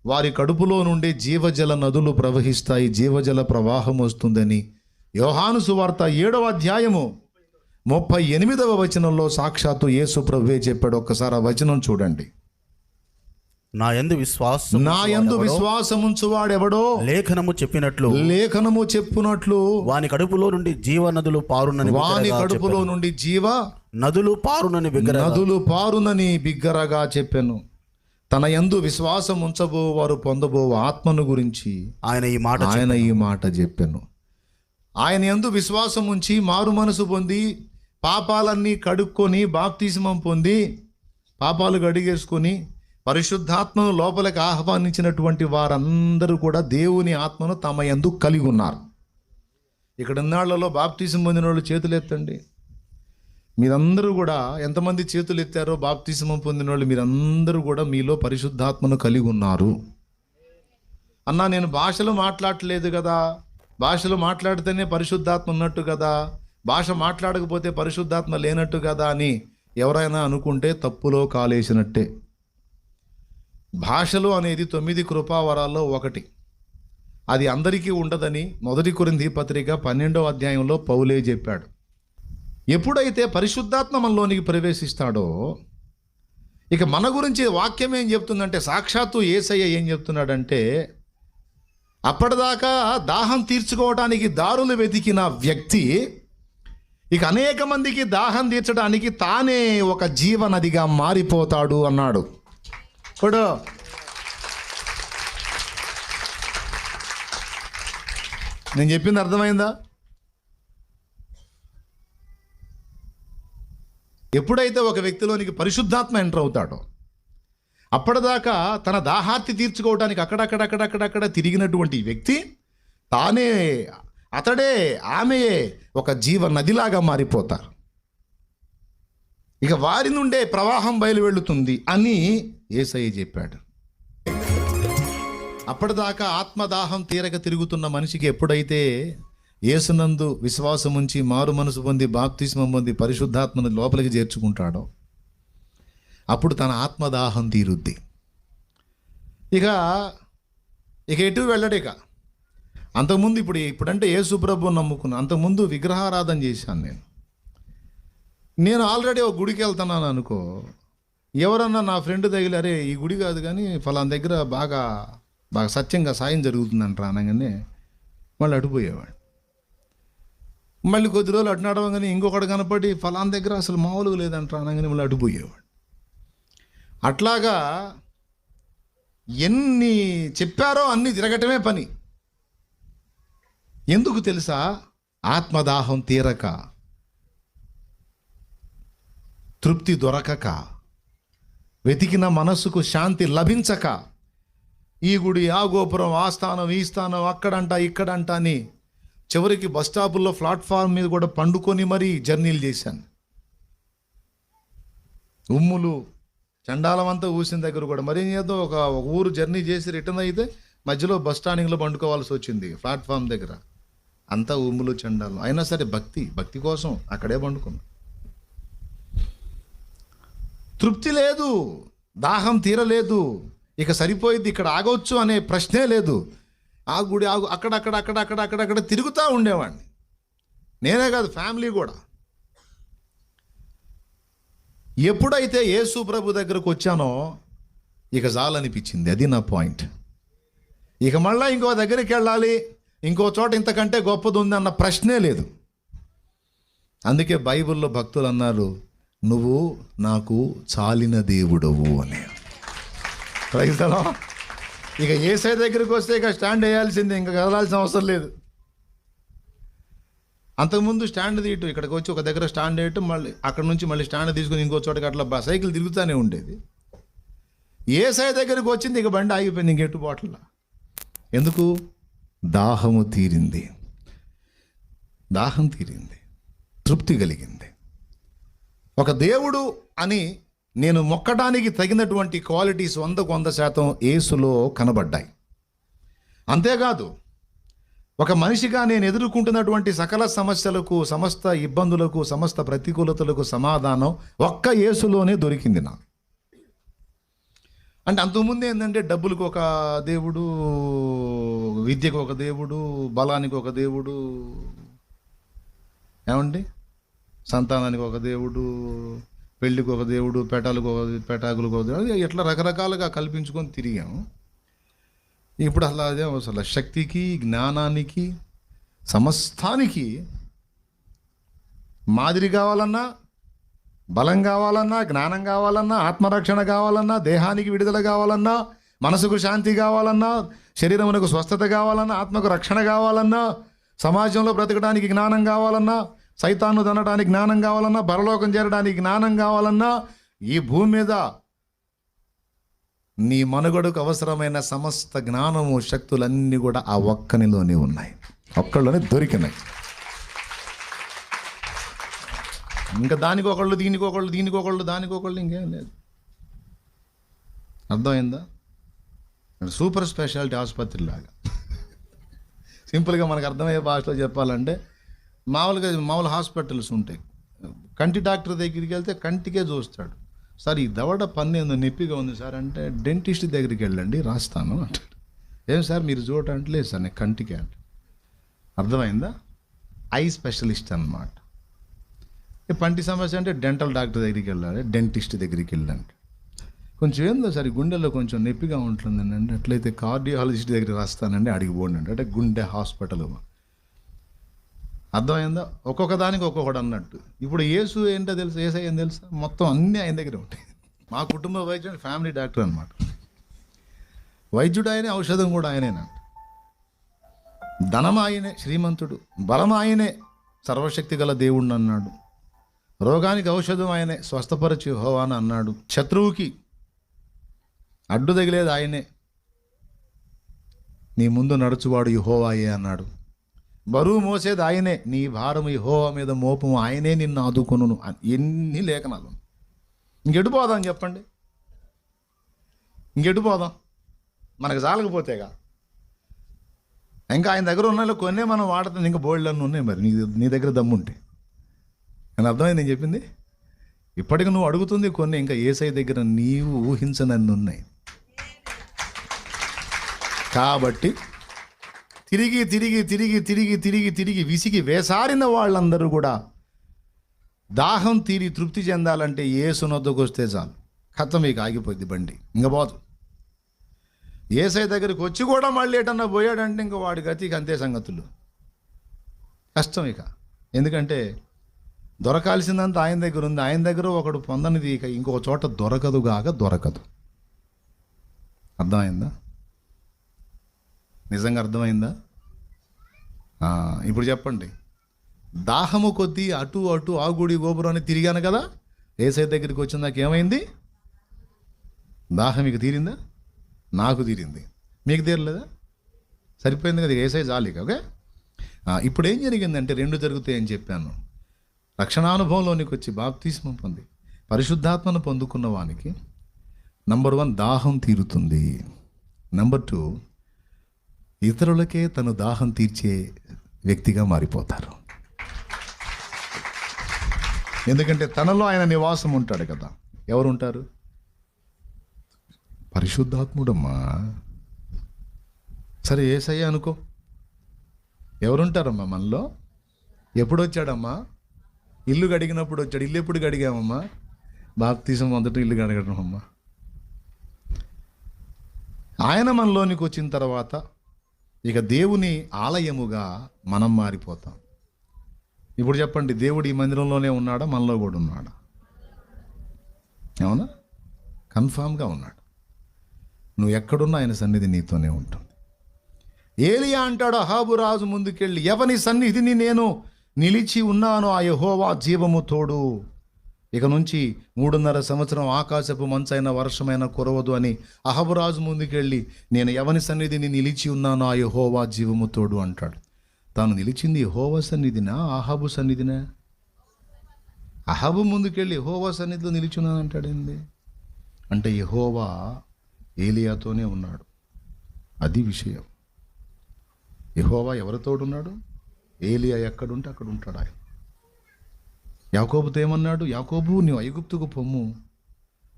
A: వారి కడుపులో నుండి జీవజల నదులు ప్రవహిస్తాయి, జీవజల ప్రవాహం వస్తుందని యోహాను సువార్త 7వ అధ్యాయము 38వ వచనంలో సాక్షాత్తు యేసు ప్రభువే చెప్పాడు. ఒక్కసారి ఆ వచనం చూడండి.
B: నా యందు
A: విశ్వాసముంచువాడెవడో
B: లేఖనము చెప్పునట్లు వాని కడుపులో నుండి జీవ నదులు పారునని,
A: వాని కడుపులో నుండి జీవ
B: నదులు పారునని
A: బిగ్గరగా చెప్పెను. తన యందు విశ్వాసం ఉంచబో వారు పొందబో ఆత్మను గురించి ఆయన ఈ మాట చెప్పెను. ఆయన యందు విశ్వాసం ఉంచి మారు మనసు పొంది పాపాలన్నీ కడుక్కొని బాప్తిస్మం పొంది పాపాలు కడిగేసుకొని పరిశుద్ధాత్మను లోపలికి ఆహ్వానించినటువంటి వారందరూ కూడా దేవుని ఆత్మను తమ యందు కలిగి ఉన్నారు. ఇక్కడ ఇన్నాళ్లలో బాప్తిసం పొందిన వాళ్ళు చేతులు ఎత్తండి. మీరందరూ కూడా ఎంతమంది చేతులు ఎత్తారో బాప్తిస్మం పొందిన వాళ్ళు మీరందరూ కూడా మీలో పరిశుద్ధాత్మను కలిగి ఉన్నారు. అన్నా నేను భాషలు మాట్లాడలేదు కదా, భాషలు మాట్లాడితేనే పరిశుద్ధాత్మ ఉన్నట్టు కదా, భాష మాట్లాడకపోతే పరిశుద్ధాత్మ లేనట్టు కదా అని ఎవరైనా అనుకుంటే తప్పులో కాలేసినట్టే. భాషలు అనేది 9 కృపావరాల్లో ఒకటి. అది అందరికీ ఉండదని 1 కొరింథీ పత్రిక 12వ అధ్యాయంలో పౌలే చెప్పాడు. ఎప్పుడైతే పరిశుద్ధాత్మ మనలోనికి ప్రవేశిస్తాడో, ఇక మన గురించి వాక్యం ఏం చెప్తుందంటే, సాక్షాత్తు యేసయ్య ఏం చెప్తున్నాడంటే, అప్పటిదాకా దాహం తీర్చుకోవడానికి దారులు వెతికిన వ్యక్తి ఇక అనేక మందికి దాహం తీర్చడానికి తానే ఒక జీవనదిగా మారిపోతాడు అన్నాడు. ఇప్పుడు నేను చెప్పింది అర్థమైందా? ఎప్పుడైతే ఒక వ్యక్తిలోనికి పరిశుద్ధాత్మ ఎంటర్ అవుతాడో, అప్పటిదాకా తన దాహార్తి తీర్చుకోవడానికి అక్కడక్కడ తిరిగినటువంటి వ్యక్తి తానే, అతడే, ఆమెయే ఒక జీవ నదిలాగా మారిపోతారు. ఇక వారి నుండే ప్రవాహం బయలు వెళుతుంది అని యేసయ్య చెప్పాడు. అప్పటిదాకా ఆత్మదాహం తీరక తిరుగుతున్న మనిషికి ఎప్పుడైతే యేసునందు విశ్వాసం ఉంచి మారు మనసు పొంది బాప్తిస్మం పొంది పరిశుద్ధాత్మను లోపలికి చేర్చుకుంటాడో, అప్పుడు తన ఆత్మదాహం తీరుద్ది. ఇక ఎటు వెళ్ళడు. ఇక అంతకుముందు ఇప్పుడంటే యేసు ప్రభువుని నమ్ముకున్నాను. అంతకుముందు విగ్రహారాధన చేశాను. నేను ఆల్రెడీ ఒక గుడికి వెళ్తున్నాను అనుకో, ఎవరన్నా నా ఫ్రెండ్ తగిలి, అరే ఈ గుడి కాదు కానీ ఫలానా దగ్గర బాగా సత్యంగా సాయం జరుగుతుందంట అనగానే మళ్ళీ అడిపోయేవాడు. మళ్ళీ కొద్ది రోజులు అటు నడవగానే ఇంకొకటి కనపడి ఫలానా దగ్గర అసలు మామూలుగా లేదంట అనగానే మళ్ళీ అడిపోయేవాడు. అట్లాగా ఎన్ని చెప్పారో అన్ని తిరగటమే పని. ఎందుకు తెలుసా? ఆత్మదాహం తీరక, తృప్తి దొరకక, వెతికిన మనస్సుకు శాంతి లభించక, ఈ గుడి, ఆ గోపురం, ఆ స్థానం, ఈ స్థానం, అక్కడంట ఇక్కడంట అని చివరికి బస్ స్టాపుల్లో ప్లాట్ఫామ్ మీద కూడా పండుకొని మరీ జర్నీలు చేశాను. ఉమ్ములు చండాలం అంతా ఊసిన దగ్గర కూడా మరి ఏం చేద్దాం, ఒక ఊరు జర్నీ చేసి రిటర్న్ అయితే మధ్యలో బస్ స్టాండింగ్లో పండుకోవాల్సి వచ్చింది. ప్లాట్ఫామ్ దగ్గర అంతా ఉమ్ములు చండాలం. అయినా సరే భక్తి కోసం అక్కడే పండుకున్నాం. తృప్తి లేదు, దాహం తీరలేదు, ఇక సరిపోయింది, ఇక్కడ ఆగవచ్చు అనే ప్రశ్నే లేదు. ఆ గుడి అక్కడక్కడ తిరుగుతూ ఉండేవాడిని. నేనే కాదు, ఫ్యామిలీ కూడా. ఎప్పుడైతే యేసు ప్రభు దగ్గరకు వచ్చానో ఇక చాలనిపించింది. అది నా పాయింట్. ఇక మళ్ళీ ఇంకో దగ్గరికి వెళ్ళాలి, ఇంకో చోట ఇంతకంటే గొప్పది ఉంది అన్న ప్రశ్నే లేదు. అందుకే బైబిల్లో భక్తులు అన్నారు, నువ్వు నాకు చాలిన దేవుడవు అని. Praise the Lord. ఇక యేసయ్య దగ్గరికి వస్తే ఇక స్టాండ్ వేయాల్సిందే, ఇంకా కదలాల్సిన అవసరం లేదు. అంతకుముందు స్టాండ్ తీయటం, ఇక్కడికి వచ్చి ఒక దగ్గర స్టాండ్ వేయటం, మళ్ళీ అక్కడ నుంచి మళ్ళీ స్టాండ్ తీసుకుని ఇంకో చోటకి అట్లా సైకిల్ తిరుగుతూనే ఉండేది. యేసయ్య దగ్గరికి వచ్చింది, ఇక బండి ఆగిపోయింది, ఇంకెట్టు బాటల్లా. ఎందుకు? దాహము తీరింది, దాహం తీరింది, తృప్తి కలిగింది. ఒక దేవుడు అని నేను మొక్కడానికి తగినటువంటి క్వాలిటీస్ 100% యేసులో కనబడ్డాయి. అంతేకాదు, ఒక మనిషిగా నేను ఎదుర్కొంటున్నటువంటి సకల సమస్యలకు, సమస్త ఇబ్బందులకు, సమస్త ప్రతికూలతలకు సమాధానం ఒక్క యేసులోనే దొరికింది నాకు. అంటే అంతకుముందు ఏంటంటే డబ్బులకు ఒక దేవుడు, విద్యకు ఒక దేవుడు, బలానికి ఒక దేవుడు, ఏమండి సంతానానికి ఒక దేవుడు, పెళ్ళికి ఒక దేవుడు, పెటాకులకు ఒక దేవుడు, ఇట్లా రకరకాలుగా కల్పించుకొని తిరిగాము. ఇప్పుడు అసలు శక్తికి, జ్ఞానానికి, సమస్తానికి మాదిరి కావాలన్నా, బలం కావాలన్నా, జ్ఞానం కావాలన్నా, ఆత్మరక్షణ కావాలన్నా, దేహానికి విడుదల కావాలన్నా, మనసుకు శాంతి కావాలన్నా, శరీరమునకు స్వస్థత కావాలన్నా, ఆత్మకు రక్షణ కావాలన్నా, సమాజంలో బ్రతకడానికి జ్ఞానం కావాలన్నా, సైతాను తనడానికి జ్ఞానం కావాలన్నా, పరలోకం చేరడానికి జ్ఞానం కావాలన్నా, ఈ భూమి మీద నీ మనుగడకు అవసరమైన సమస్త జ్ఞానము, శక్తులన్నీ కూడా ఆ ఒక్కనిలోనే ఉన్నాయి, ఒక్కళ్ళలోనే దొరికినాయి. ఇంకా దానికొకళ్ళు దీనికొకళ్ళు దానికొకళ్ళు ఇంకేం లేదు. అర్థమైందా? సూపర్ స్పెషాలిటీ ఆసుపత్రి లాగా. సింపుల్గా మనకు అర్థమయ్యే భాషలో చెప్పాలంటే మామూలు హాస్పిటల్స్ ఉంటాయి. కంటి డాక్టర్ దగ్గరికి వెళ్తే కంటికే చూస్తాడు. సార్ ఈ దవడ పన్ను ఏందో నొప్పిగా ఉంది సార్ అంటే డెంటిస్ట్ దగ్గరికి వెళ్ళండి రాస్తాను అంటాడు. ఏం సార్ మీరు చూడటం లేదు సార్ నేను కంటికే అంటే. అర్థమైందా? ఐ స్పెషలిస్ట్ అన్నమాట. పంటి సమస్య అంటే డెంటల్ డాక్టర్ దగ్గరికి వెళ్ళాలి, డెంటిస్ట్ దగ్గరికి వెళ్ళండి. కొంచెం ఏందో సరే గుండెలో కొంచెం నొప్పిగా ఉంటుందండి అంటే అట్లయితే కార్డియాలజిస్ట్ దగ్గరికి రాస్తానండి అడిగిపోండి అంటే గుండె హాస్పిటల్. అర్థమైందా? ఒక్కొక్క దానికి ఒక్కొక్కటి అన్నట్టు. ఇప్పుడు యేసు ఏంటో తెలుసా, యేసయ్య ఏం తెలుసా, మొత్తం అన్నీ ఆయన దగ్గర ఉంటాయి. మా కుటుంబ వైద్యుడు ఫ్యామిలీ డాక్టర్ అనమాట. వైద్యుడు ఆయనే, ఔషధం కూడా ఆయనేనంట. ధనం ఆయనే, శ్రీమంతుడు, బలం ఆయనే, సర్వశక్తి గల దేవుణ్ణి అన్నాడు. రోగానికి ఔషధం ఆయనే, స్వస్థపరచు యెహోవాను అన్నాడు. శత్రువుకి అడ్డు తగిలేది ఆయనే, నీ ముందు నడుచువాడు యెహోవాయే అన్నాడు. బరువు మోసేది ఆయనే, నీ భారము యెహోవా మీద మోపము, ఆయనే నిన్ను ఆదుకొనును. ఎన్ని లేఖనాలు. ఇంకెటు పోదాం చెప్పండి, ఇంకెటు పోదాం? మనకు చాలకపోతేగా. ఇంకా ఆయన దగ్గర ఉన్న కొన్నే మనం వాడుతుంది, ఇంకా బోల్డ్లన్నీ ఉన్నాయి. మరి నీ దగ్గర దమ్ముంటే అని అర్థమైంది నేను చెప్పింది. ఇప్పటికి నువ్వు అడుగుతుంది కొన్ని, ఇంకా యేసయ్య దగ్గర నీవు ఊహించనన్ని ఉన్నాయి. కాబట్టి తిరిగి తిరిగి తిరిగి తిరిగి తిరిగి తిరిగి విసిగి వేసారిన వాళ్ళందరూ కూడా దాహం తీరి తృప్తి చెందాలంటే యేసు నొద్దకు వస్తే చాలు, కథ మీకు ఆగిపోద్ది బండి, ఇంకా పోదు. యేసయ్య దగ్గరికి వచ్చి కూడా మళ్ళీ ఎటన్నా పోయాడంటే ఇంకా వాడి గతికి అంతే సంగతులు, కష్టం ఇక. ఎందుకంటే దొరకాల్సిందంతా ఆయన దగ్గర ఉంది. ఆయన దగ్గర ఒకడు పొందనిది ఇక ఇంకొక చోట దొరకదు. అర్థమైందా? నిజంగా అర్థమైందా? ఇప్పుడు చెప్పండి, దాహము కొద్దీ అటు అటు ఆ గుడి గోపురాన్ని తిరిగాను కదా, యేసయ్య దగ్గరికి వచ్చిన నాకు ఏమైంది? దాహం మీకు తీరిందా? నాకు తీరింది, మీకు తీరలేదా? సరిపోయింది కదా, యేసయ్య చాలు ఇక. ఓకే, ఇప్పుడు ఏం జరిగిందంటే రెండు జరుగుతాయని చెప్పాను. రక్షణానుభవంలోనికి వచ్చి బాప్తిస్మం పొంది పరిశుద్ధాత్మను పొందుకున్న వానికి నంబర్ 1 దాహం తీరుతుంది. నంబర్ 2 ఇతరులకే తను దాహం తీర్చే వ్యక్తిగా మారిపోతారు. ఎందుకంటే తనలో ఆయన నివాసం ఉంటాడు కదా. ఎవరు ఉంటారు? పరిశుద్ధాత్ముడమ్మా. సరే యేసయ్య అనుకో, ఎవరుంటారమ్మా మనలో? ఎప్పుడు వచ్చాడమ్మా? ఇల్లు గడిగినప్పుడు వచ్చాడు. ఇల్లు ఎప్పుడు గడిగామమ్మా? బాప్తిసం మొదట ఇల్లు గడగడం అమ్మా. ఆయన మనలోనికి వచ్చిన తర్వాత ఇక దేవుని ఆలయముగా మనం మారిపోతాం. ఇప్పుడు చెప్పండి, దేవుడు ఈ మందిరంలోనే ఉన్నాడా, మనలో కూడా ఉన్నాడా? అవునా? కన్ఫామ్గా ఉన్నాడు. నువ్వు ఎక్కడున్నా ఆయన సన్నిధి నీతోనే ఉంటుంది. ఏలియా అంటాడు అహాబు రాజు ముందుకెళ్ళి, ఎవని సన్నిధిని నేను నిలిచి ఉన్నాను ఆ యెహోవా జీవము తోడు, ఇక నుంచి 3.5 సంవత్సరం ఆకాశపు మంచైన వర్షమైన కురవదు అని అహాబు రాజు ముందుకెళ్ళి, నేను ఎవని సన్నిధిని నిలిచి ఉన్నాను ఆ యెహోవా జీవము తోడు అంటాడు. తాను నిలిచింది యెహోవా సన్నిధినా, అహాబు సన్నిధినా? అహాబు ముందుకెళ్ళి యెహోవా సన్నిధిలో నిలిచున్నాను అంటాడండి. అంటే యెహోవా ఏలియాతోనే ఉన్నాడు. అది విషయం. యెహోవా ఎవరితోడున్నాడు? ఏలియా ఎక్కడుంటే అక్కడ ఉంటాడు ఆయన. యాకోబుతో ఏమన్నాడు? యాకోబు, నీవు ఐగుప్తుకు పొమ్ము,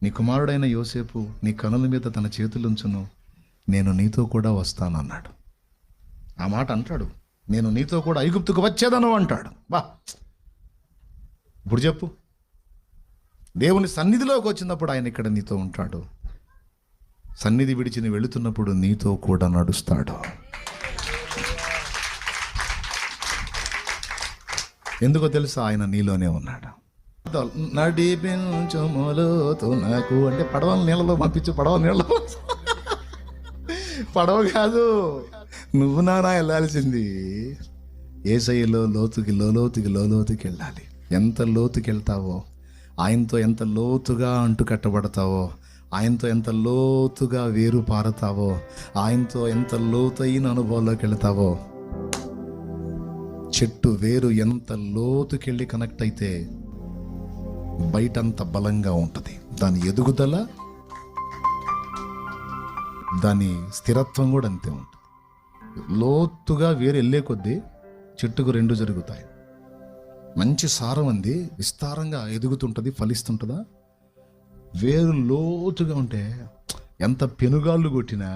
A: నీ కుమారుడైన యోసేపు నీ కనుల మీద తన చేతులుంచును, నేను నీతో కూడా వస్తానన్నాడు. ఆ మాట అంటాడు, నేను నీతో కూడా ఐగుప్తుకు వచ్చేదను అంటాడు. బా, ఇప్పుడు చెప్పు, దేవుని సన్నిధిలోకి వచ్చినప్పుడు ఆయన ఇక్కడ నీతో ఉంటాడు, సన్నిధి విడిచి నువ్వు వెళుతున్నప్పుడు నీతో కూడా నడుస్తాడు. ఎందుకో తెలుసా? ఆయన నీలోనే ఉన్నాడు. నడిపించుమోలోతు నాకు అంటే పడవలు నీళ్ళలో పంపించు, పడవ నీళ్ళలో. పడవ కాదు, నువ్వు నానా వెళ్ళాల్సింది యేసయ్యలో లోతుకి వెళ్ళాలి. ఎంత లోతుకి వెళ్తావో, ఆయనతో ఎంత లోతుగా అంటు కట్టబడతావో, ఆయనతో ఎంత లోతుగా వేరు పారుతావో, ఆయనతో ఎంత లోతైన అనుభవంలోకి వెళ్తావో, చెట్టు వేరు ఎంత లోతుకెళ్ళి కనెక్ట్ అయితే బయటంత బలంగా ఉంటుంది. దాని ఎదుగుదల, దాని స్థిరత్వం కూడా అంతే ఉంటుంది. లోతుగా వేరు వెళ్ళే కొద్దీ చెట్టుకు రెండు జరుగుతాయి. మంచి సారం అంది, విస్తారంగా ఎదుగుతుంటుంది, ఫలిస్తుంటుందా. వేరు లోతుగా ఉంటే ఎంత పెనుగాళ్ళు కొట్టినా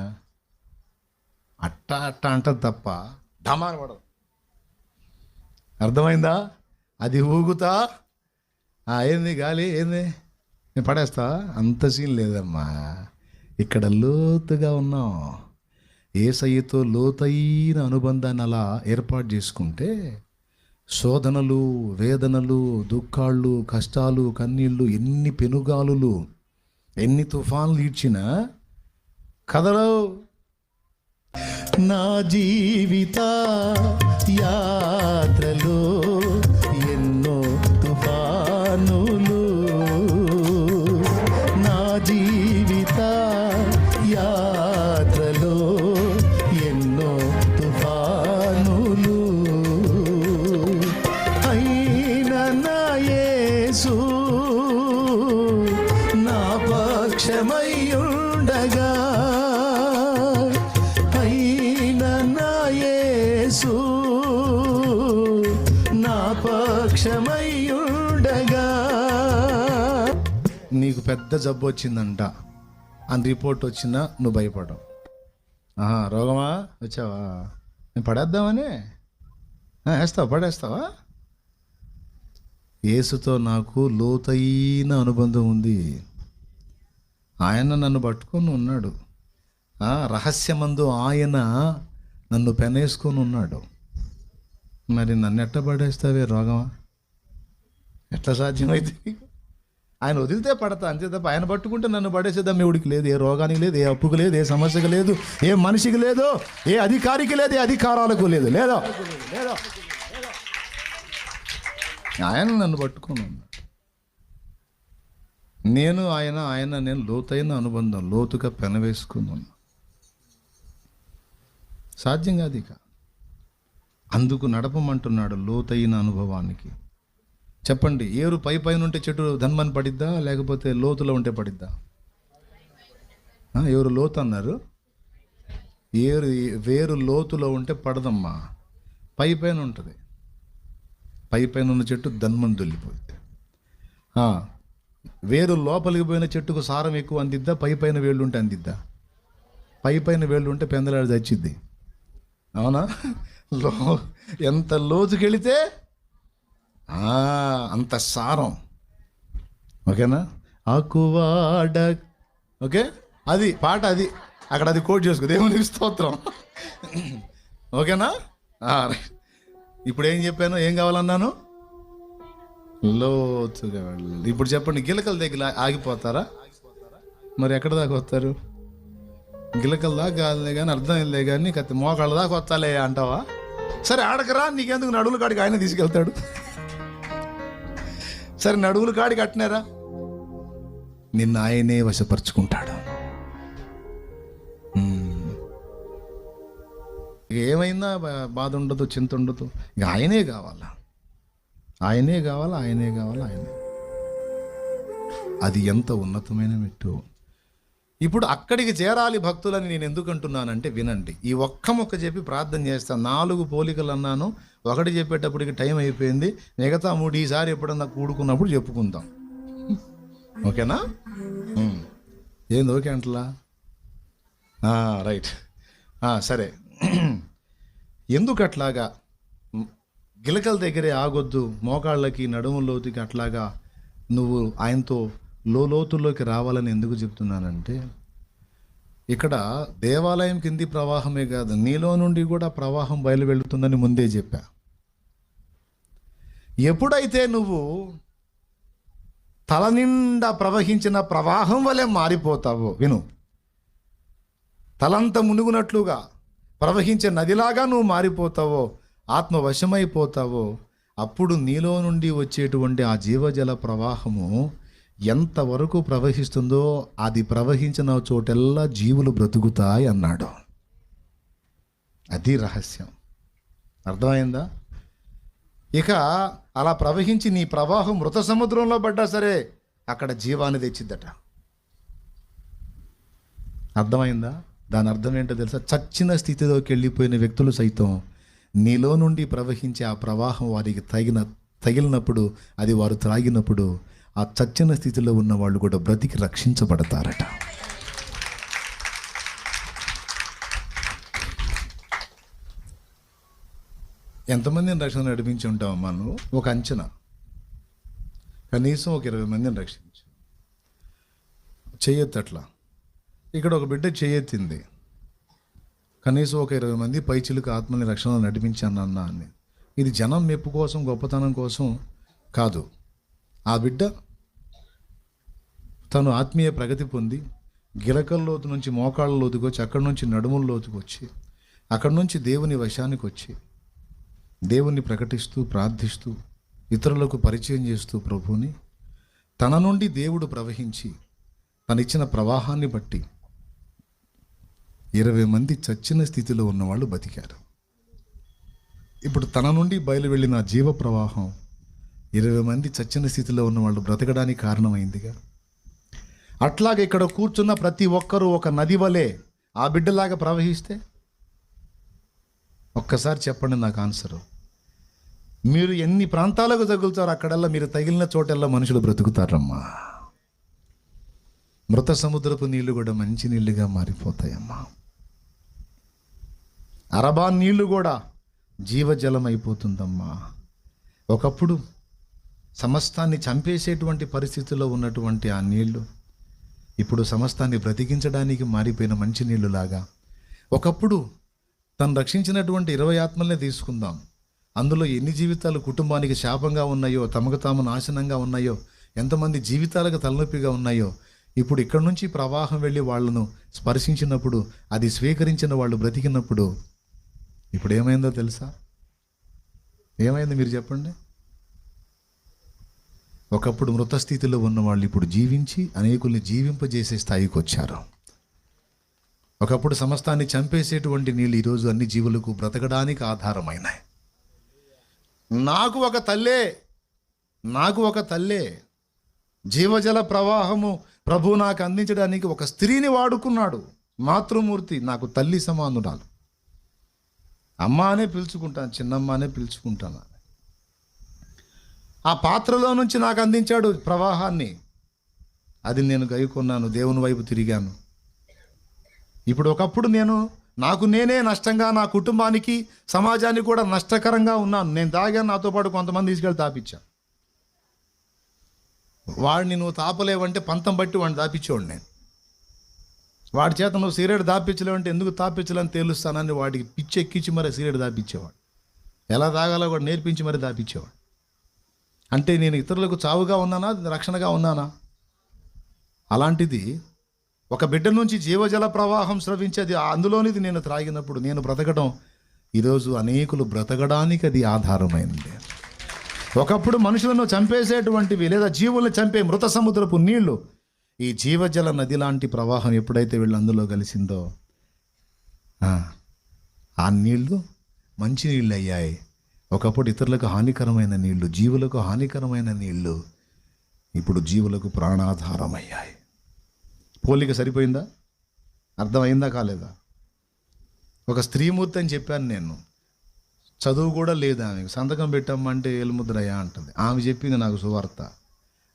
A: అట్టా అంటది తప్ప ఢమాన పడదు. అర్థమైందా? అది ఊగుతా ఏంది గాలి, ఏంది నేను పడేస్తా, అంత సీన్ లేదమ్మా. ఇక్కడ లోతుగా ఉన్నాం. యేసయ్యతో లోతైన అనుబంధాన్ని అలా ఏర్పాటు చేసుకుంటే శోధనలు, వేదనలు, దుఃఖాలు, కష్టాలు, కన్నీళ్ళు, ఎన్ని పెనుగాలులు, ఎన్ని తుఫాన్లు ఈడ్చినా కదలవు. నా జీవిత యాత్రలో ఎన్నో తుఫానులు, నా జీవిత యాత్రలో ఎన్నో తుఫానులు, అయినా నా యేసు నా పక్షమయ్యుండగా, అయినా నా యేసు నా పక్షమయ్యుండగా. నీకు పెద్ద జబ్బు వచ్చిందంట అని రిపోర్ట్ వచ్చినా నువ్వు భయపడవు. రోగమా వచ్చావా, నేను పడేద్దామని వేస్తావా, పడేస్తావా? యేసుతో నాకు లోతైన అనుబంధం ఉంది. ఆయన నన్ను పట్టుకొని ఉన్నాడు. రహస్యమందు ఆయన నన్ను పెనేసుకొని ఉన్నాడు. మరి నన్ను ఎట్ట పడేస్తావే రోగమా? ఎట్లా సాధ్యమైతే? ఆయన వదిలితే పడతా అంతే తప్ప ఆయన పట్టుకుంటే నన్ను పడేసేద్దాం ఎవడికి లేదు. ఏ రోగానికి లేదు, ఏ అప్పుకు లేదు, ఏ సమస్యకు లేదు, ఏ మనిషికి లేదు, ఏ అధికారికి లేదు, ఏ అధికారాలకు లేదు. లేదో ఆయన నన్ను పట్టుకుని ఉన్నాడు. నేను ఆయన నేను లోతైన అనుబంధం, లోతుగా పెనవేసుకుని ఉన్నా. సాధ్యం కాదు ఇక. అందుకు నడపమంటున్నాడు లోతైన అనుభవానికి. చెప్పండి, ఏరు పైన ఉంటే చెట్టు ధన్మని పడిద్దా, లేకపోతే లోతులో ఉంటే పడిద్దా? ఎవరు లోతు అన్నారు? వేరు లోతులో ఉంటే పడదమ్మా, పైన ఉంటుంది. పైన ఉన్న చెట్టు ధన్మని దొల్లిపోద్ది. వేరు లోపలికి పోయిన చెట్టుకు సారం ఎక్కువ అందిద్దా, పైన వేళ్ళు ఉంటే అందిద్దా? పైన వేళ్ళు ఉంటే పెందలాడి చచ్చిద్ది. అవునా? ఎంత లోతుకెళితే అంత సారం. ఓకేనా? ఆకువాడ, ఓకే, అది పాట, అది అక్కడ అది కోట్ చేసుకో, దేవునికి స్తోత్రం. ఓకేనా? ఇప్పుడు ఏం చెప్పాను, ఏం కావాలన్నాను? లోతుగా వెళ్ళాలి. ఇప్పుడు చెప్పండి, గిలకల దగ్గర ఆగిపోతారా? మరి ఎక్కడ దాకా వస్తారు? గిలకల దాకా కాదులే కానీ, అర్థం వెళ్ళే కానీ కత్తి మోకాళ్ళ దాకా వస్తాలే అంటావా? సరే ఆడకరా, నీకెందుకు, నడువుల కాడికి ఆయన తీసుకెళ్తాడు. సరే నడువుల కాడికి కట్టినారా, నిన్ను ఆయనే వశపరుచుకుంటాడు. ఏమైనా బాధ ఉండదు, చింత ఉండదు. ఇక ఆయనే కావాలా, ఆయనే కావాలా, ఆయనే కావాలా, ఆయనే. అది ఎంత ఉన్నతమైన మెట్టు. ఇప్పుడు అక్కడికి చేరాలి భక్తులని నేను ఎందుకు అంటున్నానంటే వినండి. ఈ ఒక్క మొక్క చెప్పి ప్రార్థన చేస్తాను. 4 పోలికలు అన్నాను, 1 చెప్పేటప్పటికి టైం అయిపోయింది. మిగతా 3 ఈసారి ఎప్పుడన్నా కూడుకున్నప్పుడు చెప్పుకుందాం. ఓకేనా? ఏంది ఓకే అంటలా? రైట్. సరే, ఎందుకు అట్లాగా గిలకల దగ్గరే ఆగొద్దు, మోకాళ్ళకి నడుములోతుకి అట్లాగా నువ్వు ఆయనతో లోతుల్లోకి రావాలని ఎందుకు చెప్తున్నానంటే, ఇక్కడ దేవాలయం కింది ప్రవాహమే కాదు, నీలో నుండి కూడా ప్రవాహం బయలు వెళుతుందని ముందే చెప్పా. ఎప్పుడైతే నువ్వు తల నిండా ప్రవహించిన ప్రవాహం వలె మారిపోతావో, విను, తలంత మునుగునట్లుగా ప్రవహించే నదిలాగా నువ్వు మారిపోతావో, ఆత్మవశమైపోతావో, అప్పుడు నీలో నుండి వచ్చేటువంటి ఆ జీవజల ప్రవాహము ఎంతవరకు ప్రవహిస్తుందో అది ప్రవహించిన చోటెల్లా జీవులు బ్రతుకుతాయి అన్నాడు. అది రహస్యం. అర్థమైందా? ఇక అలా ప్రవహించి నీ ప్రవాహం మృత సముద్రంలో పడ్డా సరే అక్కడ జీవాన్ని తెచ్చిద్దట. అర్థమైందా? దాని అర్థం ఏంటో తెలుసా? చచ్చిన స్థితిలోకి వెళ్ళిపోయిన వ్యక్తులు సైతం నీలో నుండి ప్రవహించే ఆ ప్రవాహం వారికి తగిలినప్పుడు, అది వారు త్రాగినప్పుడు, ఆ చచ్చిన స్థితిలో ఉన్న వాళ్ళు కూడా బ్రతికి రక్షించబడతారట. ఎంతమందిని రక్షణ నడిపించి ఉంటావు మనం? ఒక అంచనా, కనీసం ఒక 20 మందిని రక్షించు. చెయ్యొద్దు అట్లా. ఇక్కడ ఒక బిడ్డ చేయెత్తింది, కనీసం ఒక 20 మంది పైచిలుకు ఆత్మని రక్షణ నడిపించాను అన్న అని. ఇది జనం మెప్పు కోసం, గొప్పతనం కోసం కాదు. ఆ బిడ్డ తను ఆత్మీయ ప్రగతి పొంది గిలకల లోతు నుంచి మోకాళ్ళ లోతుకు వచ్చి, అక్కడి నుంచి నడుముల లోతుకు వచ్చి, అక్కడి నుంచి దేవుని వశానికి వచ్చి దేవుణ్ణి ప్రకటిస్తూ, ప్రార్థిస్తూ, ఇతరులకు పరిచయం చేస్తూ ప్రభువుని, తన నుండి దేవుడు ప్రవహించి తనిచ్చిన ప్రవాహాన్ని బట్టి 20 మంది చచ్చిన స్థితిలో ఉన్నవాళ్ళు బతికారు. ఇప్పుడు తన నుండి బయలు వెళ్ళిన జీవ ప్రవాహం 20 మంది చచ్చిన స్థితిలో ఉన్నవాళ్ళు బ్రతకడానికి కారణమైందిగా. అట్లాగే ఇక్కడ కూర్చున్న ప్రతి ఒక్కరూ ఒక నది వలె ఆ బిడ్డలాగా ప్రవహిస్తే, ఒక్కసారి చెప్పండి నాకు ఆన్సరు. మీరు ఎన్ని ప్రాంతాలకు తగులుతారో అక్కడల్లా, మీరు తగిలిన చోటల్లా మనుషులు బ్రతుకుతారమ్మా. మృత సముద్రపు నీళ్లు కూడా మంచి నీళ్లుగా మారిపోతాయమ్మా. అరబా నీళ్లు కూడా జీవజలం అయిపోతుందమ్మా. ఒకప్పుడు సమస్తాన్ని చంపేసేటువంటి పరిస్థితిలో ఉన్నటువంటి ఆ నీళ్లు ఇప్పుడు సమస్తాన్ని బ్రతికించడానికి మారిపోయిన మంచి నీళ్లులాగా. ఒకప్పుడు తను రక్షించినటువంటి 20 ఆత్మల్ని తీసుకుందాం, అందులో ఎన్ని జీవితాలు కుటుంబానికి శాపంగా ఉన్నాయో, తమకు తాము నాశనంగా ఉన్నాయో, ఎంతమంది జీవితాలకు తలనొప్పిగా ఉన్నాయో, ఇప్పుడు ఇక్కడి నుంచి ప్రవాహం వెళ్ళి వాళ్ళను స్పర్శించినప్పుడు, అది స్వీకరించిన వాళ్ళు బ్రతికినప్పుడు ఇప్పుడు ఏమైందో తెలుసా? ఏమైంది మీరు చెప్పండి? ఒకప్పుడు మృత స్థితిలో ఉన్న వాళ్ళు ఇప్పుడు జీవించి అనేకుల్ని జీవింపజేసే స్థాయికి వచ్చారు. ఒకప్పుడు సమస్తాన్ని చంపేసేటువంటి నీళ్ళు ఈరోజు అన్ని జీవులకు బ్రతకడానికి ఆధారమైనాయి. నాకు ఒక తల్లే జీవజల ప్రవాహము ప్రభు నాకు అందించడానికి ఒక స్త్రీని వాడుకున్నాడు. మాతృమూర్తి నాకు తల్లి సమానురాలు. అమ్మ అనే పిలుచుకుంటాను, చిన్నమ్మ అనే పిలుచుకుంటాను. ఆ పాత్రలో నుంచి నాకు అందించాడు ప్రవాహాన్ని. అది నేను గైకొన్నాను, దేవుని వైపు తిరిగాను. ఇప్పుడు ఒకప్పుడు నాకు నేనే నష్టంగా, నా కుటుంబానికి, సమాజానికి కూడా నష్టకరంగా ఉన్నాను. నేను తాగాను, నాతో పాటు కొంతమంది తీసుకెళ్ళి తాపించాను. వాడిని నువ్వు తాపలేవంటే పంతం బట్టి వాడిని తాపించేవాడు నేను. వాడి చేత నువ్వు సిగరెట్ దాపించలేవంటే ఎందుకు తాపించాలని తేలుస్తానని వాడికి పిచ్చి ఎక్కించి మరి సిగరెట్ దాపించేవాడు. ఎలా తాగాలో కూడా నేర్పించి మరి దాపించేవాడు. అంటే నేను ఇతరులకు చావుగా ఉన్నానా, రక్షణగా ఉన్నానా? అలాంటిది ఒక బిడ్డ నుంచి జీవజల ప్రవాహం స్రవించేది, అందులోనిది నేను త్రాగినప్పుడు నేను బ్రతకడం, ఈరోజు అనేకులు బ్రతకడానికి అది ఆధారమైంది. ఒకప్పుడు మనుషులను చంపేసేటువంటివి లేదా జీవులను చంపే మృత సముద్రపు నీళ్లు, ఈ జీవజల నది లాంటి ప్రవాహం ఎప్పుడైతే వీళ్ళు అందులో కలిసిందో ఆ నీళ్లు మంచి నీళ్ళు అయ్యాయి. ఒకప్పుడు ఇతరులకు హానికరమైన నీళ్లు, జీవులకు హానికరమైన నీళ్లు ఇప్పుడు జీవులకు ప్రాణాధారమయ్యాయి. పోలిక సరిపోయిందా? అర్థమైందా కాలేదా? ఒక స్త్రీమూర్తి అని చెప్పాను నేను. చదువు కూడా లేదు ఆమెకు. సంతకం పెట్టమ్మంటే ఏలుముద్రయ్యా అంటుంది. ఆమె చెప్పింది నాకు సువార్త.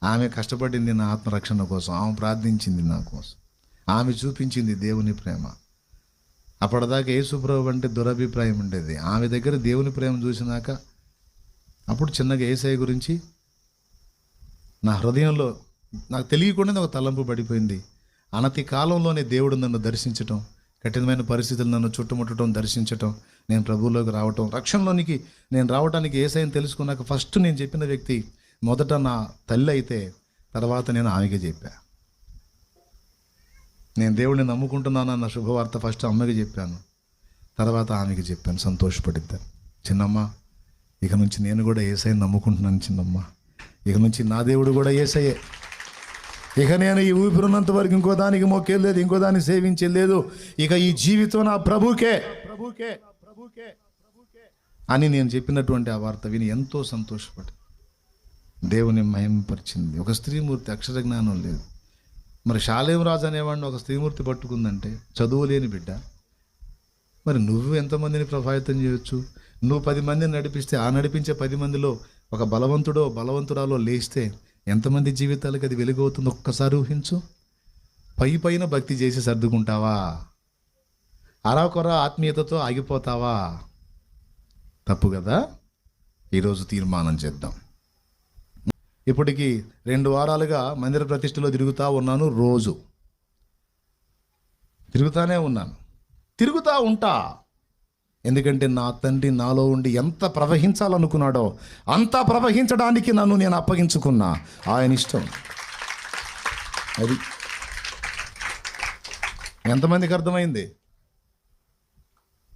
A: ఆమె కష్టపడింది నా ఆత్మరక్షణ కోసం, ఆమె ప్రార్థించింది నా కోసం, ఆమె చూపించింది దేవుని ప్రేమ. అప్పటిదాకా యేసుప్రభు అంటే దురభిప్రాయం ఉండేది. ఆమె దగ్గర దేవుని ప్రేమ చూసినాక అప్పుడు చిన్నగా యేసయ్య గురించి నా హృదయంలో నాకు తెలియకుండానే ఒక తలంపు పడిపోయింది. అనతి కాలంలోనే దేవుడు నన్ను దర్శించటం, కఠినమైన పరిస్థితులు నన్ను చుట్టుముట్టడం, దర్శించటం, నేను ప్రభువులోకి రావటం, రక్షణలోనికి నేను రావడానికి యేసయ్యని తెలుసుకున్నాక ఫస్ట్ నేను చెప్పిన వ్యక్తి మొదట నా తల్లి అయితే, తర్వాత నేను ఆమెకే చెప్పా. నేను దేవుడిని నమ్ముకుంటున్నానన్న శుభవార్త ఫస్ట్ అమ్మకి చెప్పాను, తర్వాత ఆమెకి చెప్పాను. సంతోషపడిద్దాను. చిన్నమ్మ, ఇక నుంచి నేను కూడా యేసయ్యని నమ్ముకుంటున్నాను. చిన్నమ్మ, ఇక నుంచి నా దేవుడు కూడా యేసయ్యే. ఇక నేను ఈ ఊపిరినంత వరకు ఇంకో దానికి మొక్కేది, ఇంకో దాన్ని సేవించేది లేదు. ఇక ఈ జీవితం నా ప్రభుకే అని నేను చెప్పినటువంటి ఆ వార్త విని ఎంతో సంతోషపడి దేవుని మహిమపరిచింది. ఒక స్త్రీమూర్తి, అక్షర జ్ఞానం లేదు. మరి షాలేం రాజు అనేవాడిని ఒక స్త్రీమూర్తి పట్టుకుందంటే చదువు లేని బిడ్డ. మరి నువ్వు ఎంతమందిని ప్రభావితం చేయొచ్చు? నువ్వు 10 మందిని నడిపిస్తే ఆ నడిపించే 10 మందిలో ఒక బలవంతురాలో లేస్తే ఎంతమంది జీవితాలకు అది వెలుగవుతుందో ఒక్కసారి ఊహించు. పైన భక్తి చేసి సర్దుకుంటావా? అరాకొర ఆత్మీయతతో ఆగిపోతావా? తప్పు కదా. ఈరోజు తీర్మానం చేద్దాం. ఇప్పటికి 2 వారాలుగా మందిర ప్రతిష్టలో తిరుగుతూ ఉన్నాను. రోజు తిరుగుతూ ఉంటా. ఎందుకంటే నా తండ్రి నాలో ఉండి ఎంత ప్రవహించాలనుకున్నాడో అంతా ప్రవహించడానికి నన్ను నేను అప్పగించుకున్నా. ఆయన ఇష్టం. అది ఎంతమందికి అర్థమైంది?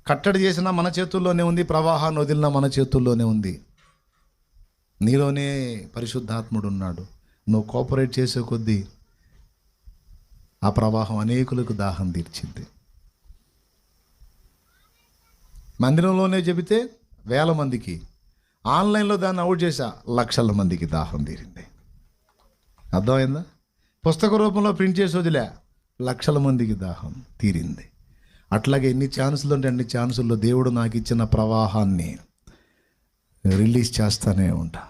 A: కట్టడి చేసినా మన చేతుల్లోనే ఉంది, ప్రవాహాన్ని వదిలినా మన చేతుల్లోనే ఉంది. నీలోనే పరిశుద్ధాత్ముడు ఉన్నాడు. నువ్వు కోఆపరేట్ చేసే కొద్దీ ఆ ప్రవాహం అనేకులకు దాహం తీర్చింది. మందిరంలోనే చెబితే 1000 మందికి, ఆన్లైన్లో దాన్ని అవుట్ చేసా లక్షల మందికి దాహం తీరింది. అర్థమైందా? పుస్తక రూపంలో ప్రింట్ చేసి వదిలే లక్షల మందికి దాహం తీరింది. అట్లాగే ఎన్ని ఛాన్సులు ఉంటే అన్ని ఛాన్సుల్లో దేవుడు నాకు ఇచ్చిన ప్రవాహాన్ని రిలీజ్ చేస్తానే ఉంటా.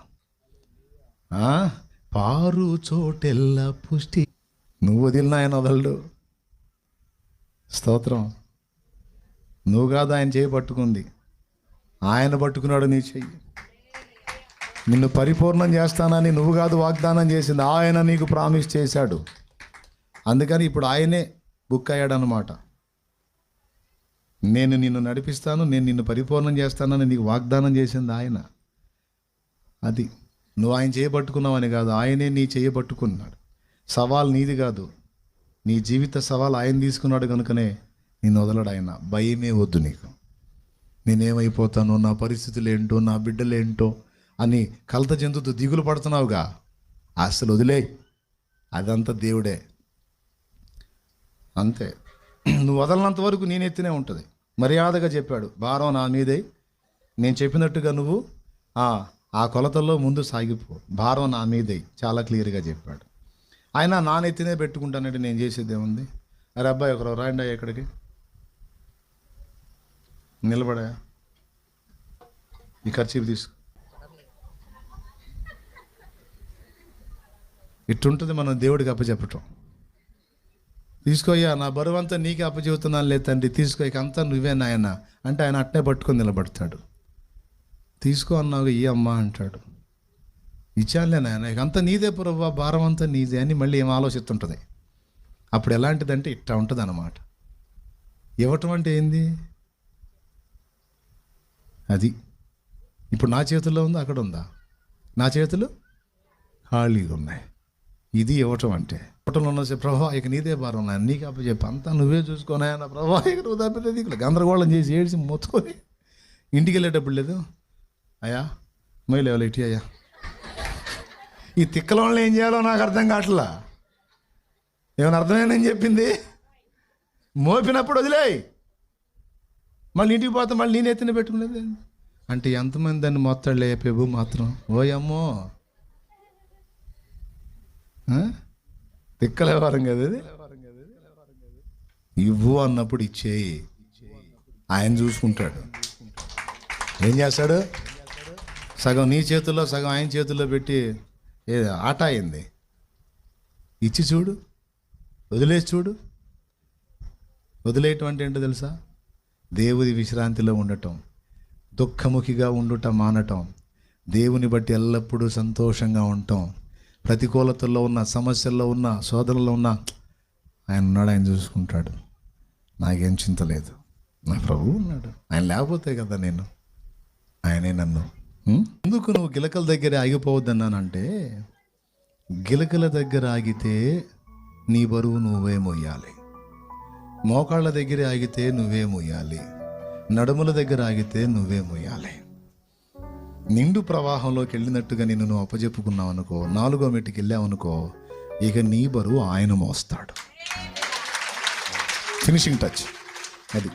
A: పారు చోటెల్లా పుష్టి. నువ్వు వదిలిన ఆయన వదలడు. స్తోత్రం. నువ్వు కాదు ఆయన చేయి పట్టుకుంది, ఆయన పట్టుకున్నాడు నీ చెయ్యి. నిన్ను పరిపూర్ణం చేస్తానని నువ్వు కాదు వాగ్దానం చేసింది, ఆయన నీకు ప్రామిస్ చేశాడు. అందుకని ఇప్పుడు ఆయనే బుక్ అయ్యాడనమాట. నేను నిన్ను నడిపిస్తాను, నేను నిన్ను పరిపూర్ణం చేస్తానని నీకు వాగ్దానం చేసింది ఆయన. అది నువ్వు ఆయన చేయబట్టుకున్నావని కాదు, ఆయనే నీ చేయబట్టుకున్నాడు. సవాల్ నీది కాదు, నీ జీవిత సవాల్ ఆయన తీసుకున్నాడు. కనుకనే నిన్ను వదలడు ఆయన. భయమే వద్దు నీకు. నేనేమైపోతానో, నా పరిస్థితులు ఏంటో, నా బిడ్డలు ఏంటో అని కలత చెందుతూ దిగులు పడుతున్నావుగా, అసలు వదిలే. అదంతా దేవుడే. అంతే. నువ్వు వదలనంత వరకు నేను ఎత్తినే ఉంటుంది. మర్యాదగా చెప్పాడు, భారం నా మీదే, నేను చెప్పినట్టుగా నువ్వు ఆ కొలతల్లో ముందు సాగిపో, భారం నా మీదే. చాలా క్లియర్గా చెప్పాడు. ఆయన నా నెత్తినే పెట్టుకుంటానంటే నేను చేసేది ఏముంది? అరే అబ్బాయి ఒకరు రాయండి ఎక్కడికి, నిలబడా, ఈ ఖర్చు తీసుకో. ఇట్టుంటుంది మనం దేవుడికి అప్పచెప్పటం. తీసుకోయ్యా, నా బరువు అంతా నీకే అప్పచెబుతున్నాను లేదు తండ్రి, తీసుకో, ఇక అంతా నువ్వే నాయన అంటే ఆయన అట్నే పట్టుకొని నిలబడతాడు. తీసుకో అన్నావు, ఈ అమ్మ అంటాడు. ఇచ్చానులే నాయన, ఇక అంతా నీదే ప్రభువా, భారం అంతా నీదే అని మళ్ళీ ఏం ఆలోచిస్తుంటుంది. అప్పుడు ఎలాంటిదంటే ఇట్లా ఉంటుంది అన్నమాట. ఇవ్వటం అంటే ఏంది? అది ఇప్పుడు నా చేతుల్లో ఉందా, అక్కడ ఉందా? నా చేతులు ఖాళీగా ఉన్నాయి. ఇది ఇవ్వటం అంటే. ఇవ్వటంలో ఉన్న ప్రభా ఇక నీదే భారం నాయన, నీకు అప్పచెప్పి అంతా నువ్వే చూసుకోనాయన ప్రభా, ఇక నువ్వు తప్పితే దిక్కులు గందరగోళం చేసి ఏడ్చి మొత్తుకొని ఇంటికి వెళ్ళేటప్పుడు లేదు, అయ్యా మొయ్యలేవాలి ఇటు అయ్యా. ఈ తిక్కలోళ్ళు ఏం చేయాలో నాకు అర్థం కావట్లా. ఏమైనా అర్థమైందని చెప్పింది? మోపినప్పుడు వదిలేయి, మళ్ళీ ఇంటికి పోతే మళ్ళీ నేను ఎత్తిన పెట్టుకునేది అంటే ఎంతమంది దాన్ని మొత్తం లేపేవు మాత్రం. ఓయమ్మో, తిక్కల వ్యవహారం కదా అది. ఇవ్వు అన్నప్పుడు ఇచ్చేయి, ఆయన చూసుకుంటాడు. ఏం చేస్తాడు? సగం నీ చేతుల్లో సగం ఆయన చేతుల్లో పెట్టి ఆట అయింది. ఇచ్చి చూడు, వదిలేసి చూడు. వదిలేయటం అంటే ఏంటో తెలుసా? దేవుని విశ్రాంతిలో ఉండటం, దుఃఖముఖిగా ఉండుట మానటం, దేవుని బట్టి ఎల్లప్పుడూ సంతోషంగా ఉండటం. ప్రతికూలతల్లో ఉన్న, సమస్యల్లో ఉన్న, శోధనలో ఉన్న ఆయన ఉన్నాడు, ఆయన చూసుకుంటాడు. నాకేం చింత లేదు, నా ప్రభువు ఉన్నాడు. ఆయన లేకపోతే కదా నేను, ఆయనే నన్ను. ఎందుకు నువ్వు గిలకల దగ్గర ఆగిపోవద్దన్నానంటే, గిలకల దగ్గర ఆగితే నీ బరువు నువ్వే మోయాలి. మోకాళ్ళ దగ్గర ఆగితే నువ్వే మోయాలి. నడుముల దగ్గర ఆగితే నువ్వే మోయాలి. నిండు ప్రవాహంలోకి వెళ్ళినట్టుగా నిన్ను నువ్వు అప్పచెప్పుకున్నావు అనుకో, 4వ మెట్టుకి వెళ్ళావు అనుకో, ఇక నీ బరువు ఆయన మోస్తాడు. ఫినిషింగ్ టచ్ అది.